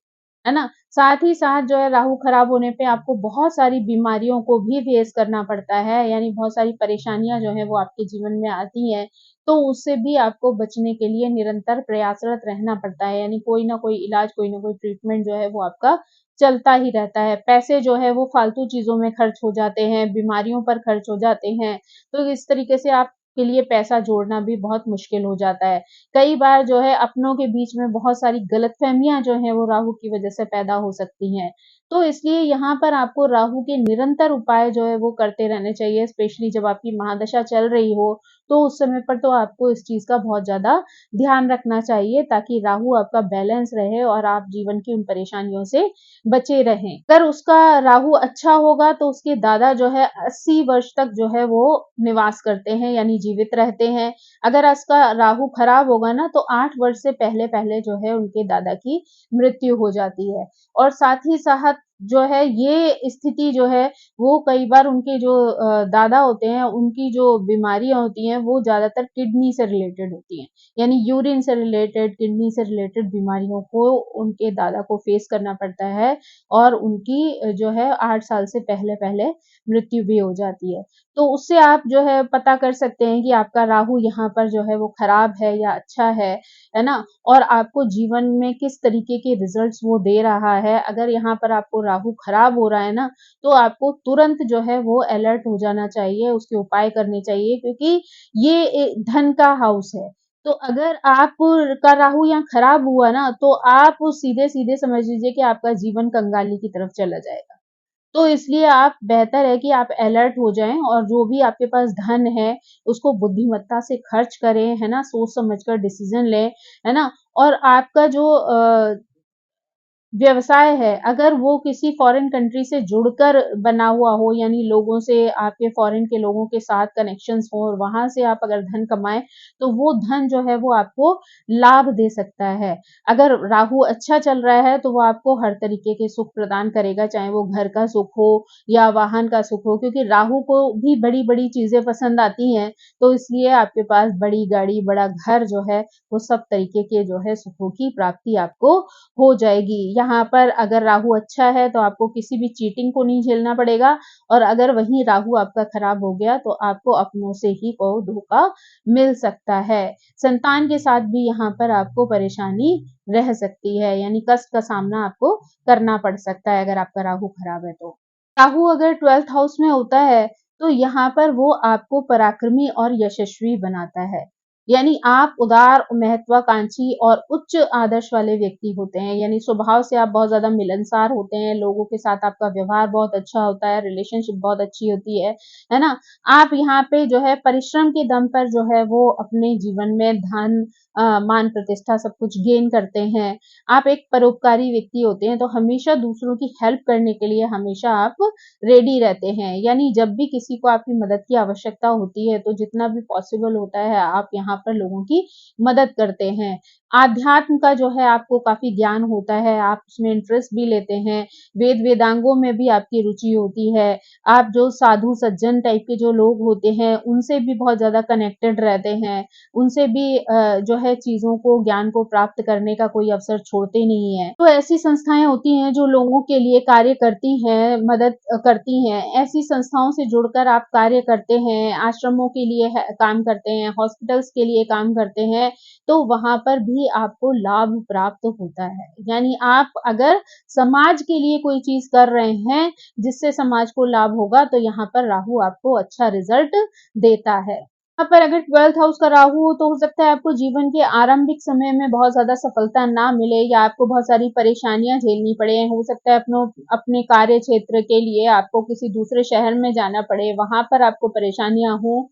है ना? साथ ही साथ जो है राहु खराब होने पे आपको बहुत सारी बीमारियों को भी फेस करना पड़ता है, यानी बहुत सारी परेशानियाँ जो हैं वो आपके जीवन में आती हैं, तो उससे भी आपको बचने के लिए निरंतर प्रयासरत रहना पड़ता है, यानी कोई ना कोई इलाज, कोई ना कोई ट्रीटमेंट जो है वो आपका चलता ही रहता है। पैसे जो है वो फालतू चीज़ों में खर्च हो जाते हैं, बीमारियों पर खर्च हो जाते हैं, तो इस तरीके से आपके लिए पैसा जोड़ना भी बहुत मुश्किल हो जाता है। कई बार जो है अपनों के बीच में बहुत सारी गलतफ़हमियाँ जो हैं वो राहु की वज़ह से पैदा हो सकती हैं। तो इसलिए यहाँ पर आपको राहु के निरंतर उपाय जो है वो करते रहने चाहिए, स्पेशली जब आपकी महादशा चल रही हो, तो उस समय पर तो आपको इस चीज़ का बहुत ज़्यादा ध्यान रखना चाहिए ताकि राहु आपका बैलेंस रहे और आप जीवन की उन परेशानियों से बचे रहें। अगर उसका राहु अच्छा होगा तो उसके दादा जो है 80 वर्ष तक जो है वो निवास करते हैं यानी जीवित रहते हैं। अगर उसका राहु खराब होगा ना तो 8 वर्ष से पहले-पहले जो है उनके दादा की मृत्यु हो जाती है। और साथ ही साथ जो है ये स्थिति जो है वो कई बार उनके जो दादा होते हैं उनकी जो बीमारियाँ होती हैं वो ज़्यादातर किडनी से रिलेटेड होती हैं। यानी यूरिन से रिलेटेड, किडनी से रिलेटेड बीमारियों को उनके दादा को फेस करना पड़ता है और उनकी जो है 8 साल से पहले-पहले मृत्यु भी हो जाती है। तो उससे आप जो है पता कर सकते हैं कि आपका राहु यहाँ पर जो है वो खराब है या अच्छा है ना? और आपको जीवन में किस तरीके के रिज़ल्ट्स वो दे रहा है। अगर यहाँ पर आपको राहु खराब हो रहा है ना, तो आपको तुरंत जो है वो अलर्ट हो जाना चाहिए, उसके उपाय करने चाहिए क्योंकि ये धन का हाउस है। तो अगर आप का राहु यहाँ खराब हुआ ना, तो आप सीधे-सीधे समझ लीजिए कि आपका जीवन कंगाली की तरफ चला जाएगा। तो इसलिए आप बेहतर है कि आप अलर्ट हो जाएँ और जो भी आपके पास धन है, उसको बुद्धिमत्ता से खर्च करें, है ना? सोच समझ कर डिसीज़न लें, है ना? और आपका जो व्यवसाय है, अगर वो किसी फ़ॉरेन कंट्री से जुड़कर बना हुआ हो, यानी लोगों से आपके फ़ॉरेन के लोगों के साथ कनेक्शंस हों और वहाँ से आप अगर धन कमाएँ, तो वो धन जो है वो आपको लाभ दे सकता है। अगर राहु अच्छा चल रहा है, तो वो आपको हर तरीके के सुख प्रदान करेगा, चाहे वो घर का सुख हो या वाहन का सुख हो, क्योंकि राहु को भी बड़ी-बड़ी चीज़ें पसंद आती हैं, तो इसलिए आपके पास बड़ी गाड़ी, बड़ा घर जो है, वो सब तरीके के जो है सुखों की प्राप्ति आपको हो जाएगी। यहाँ पर अगर राहु अच्छा है तो आपको किसी भी चीटिंग को नहीं झेलना पड़ेगा और अगर वहीं राहु आपका खराब हो गया तो आपको अपनों से ही को धोखा मिल सकता है। संतान के साथ भी यहाँ पर आपको परेशानी रह सकती है, यानी कष्ट का सामना आपको करना पड़ सकता है अगर आपका राहु खराब है तो। राहु अगर 12th हाउस में होता है, तो यहाँ पर वो आपको पराक्रमी और यशस्वी बनाता है। यानी आप उदार, महत्वाकांक्षी और उच्च आदर्श वाले व्यक्ति होते हैं, यानी स्वभाव से आप बहुत ज़्यादा मिलनसार होते हैं, लोगों के साथ आपका व्यवहार बहुत अच्छा होता है, रिलेशनशिप बहुत अच्छी होती है ना? आप यहाँ पे जो है परिश्रम के दम पर जो है वो अपने जीवन में धन मान प्रतिष्ठा सब कुछ गेन करते हैं। आप एक परोपकारी व्यक्ति होते हैं, तो हमेशा दूसरों की हेल्प करने के लिए हमेशा आप रेडी रहते हैं। यानी जब भी किसी को आपकी मदद की आवश्यकता होती है, तो जितना भी पॉसिबल होता है, आप यहाँ पर लोगों की मदद करते हैं। आध्यात्म का जो है आपको काफ़ी ज्ञान होता है, आप उसमें इंटरेस्ट भी लेते हैं। वेदांगों में भी आपकी रुचि होती है। आप जो साधु सज्जन टाइप के जो लोग होते हैं, उनसे भी बहुत ज़्यादा कनेक्टेड रहते हैं। उनसे भी जो है चीज़ों को, ज्ञान को प्राप्त करने का कोई अवसर छोड़ते नहीं हैं। तो ऐसी संस्थाएँ होती हैं जो लोगों के लिए कार्य करती हैं, मदद करती हैं। ऐसी संस्थाओं से जुड़कर आप कार्य करते हैं, आश्रमों के लिए है काम करते हैं, हॉस्पिटल्स के लिए काम करते हैं, तो वहाँ पर भी आपको लाभ प्राप्त होता है। यानी आप अगर समाज के लिए कोई चीज़ कर रहे हैं, जिससे समाज को लाभ होगा, तो यहाँ पर राहु आपको अच्छा रिज़ल्ट देता है। यहाँ पर अगर 12th हाउस का राहु हो तो हो सकता है आपको जीवन के आरंभिक समय में बहुत ज़्यादा सफलता ना मिले या आपको बहुत सारी परेशानियाँ झेलनी पड़े। हो सकता है अपने कार्य क्षेत्र के लिए आपको किसी दूसरे शहर में जाना पड़े, वहाँ पर आपको परेशानियाँ हों।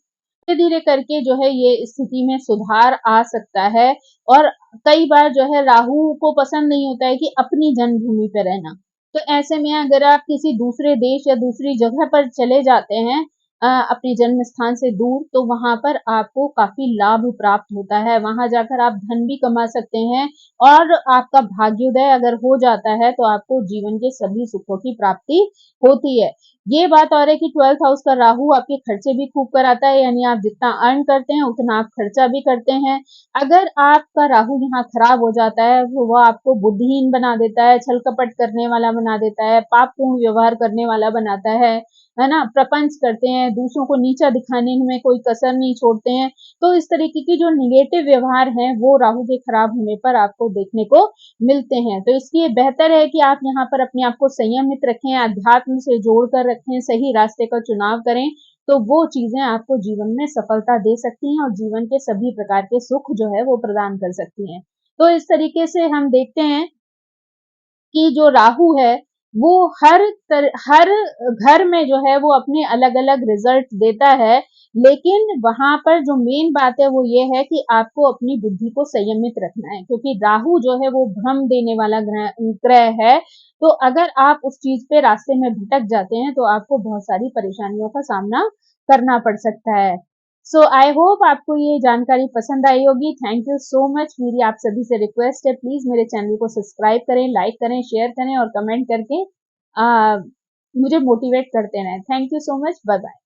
धीरे-धीरे करके जो है ये स्थिति में सुधार आ सकता है और कई बार जो है राहु को पसंद नहीं होता है कि अपनी जन्मभूमि पे रहना। तो ऐसे में अगर आप किसी दूसरे देश या दूसरी जगह पर चले जाते हैं अपने जन्म स्थान से दूर, तो वहाँ पर आपको काफ़ी लाभ प्राप्त होता है। वहाँ जाकर आप धन भी कमा सकते हैं और आपका भाग्योदय अगर हो जाता है, तो आपको जीवन के सभी सुखों की प्राप्ति होती है। ये बात और है कि 12th हाउस का राहु आपके खर्चे भी खूब कराता है, यानी आप जितना अर्न करते हैं, उतना आप खर्चा भी करते हैं। अगर आपका राहु यहाँ खराब हो जाता है, तो वो आपको बुद्धिहीन बना देता है, छल-कपट करने वाला बना देता है, पापपूर्ण व्यवहार करने वाला बनाता है ना? प्रपंच करते हैं, दूसरों को नीचा दिखाने में कोई कसर नहीं छोड़ते हैं। तो इस तरीके की जो नेगेटिव व्यवहार हैं, वो राहु के खराब होने पर आपको देखने को मिलते हैं। तो इसलिए बेहतर है कि आप यहाँ पर अपने आप को संयमित रखें, अध्यात्म से जोड़कर रखें, सही रास्ते का चुनाव करें, तो वो चीज़ें आपको जीवन में सफलता दे सकती हैं और जीवन के सभी प्रकार के सुख जो है वो प्रदान कर सकती हैं। तो इस तरीके से हम देखते हैं कि जो राहु है वो हर घर में जो है वो अपने अलग-अलग रिजल्ट देता है, लेकिन वहाँ पर जो मेन बात है वो ये है कि आपको अपनी बुद्धि को संयमित रखना है क्योंकि राहु जो है वो भ्रम देने वाला ग्रह है। तो अगर आप उस चीज़ पे रास्ते में भटक जाते हैं तो आपको बहुत सारी परेशानियों का सामना करना पड़ सकता है। सो आई होप आपको ये जानकारी पसंद आई होगी। Thank you so much. मेरी आप सभी से रिक्वेस्ट है प्लीज़ मेरे चैनल को सब्सक्राइब करें, लाइक करें, शेयर करें और कमेंट करके मुझे मोटिवेट करते रहें। Thank you so much. Bye bye.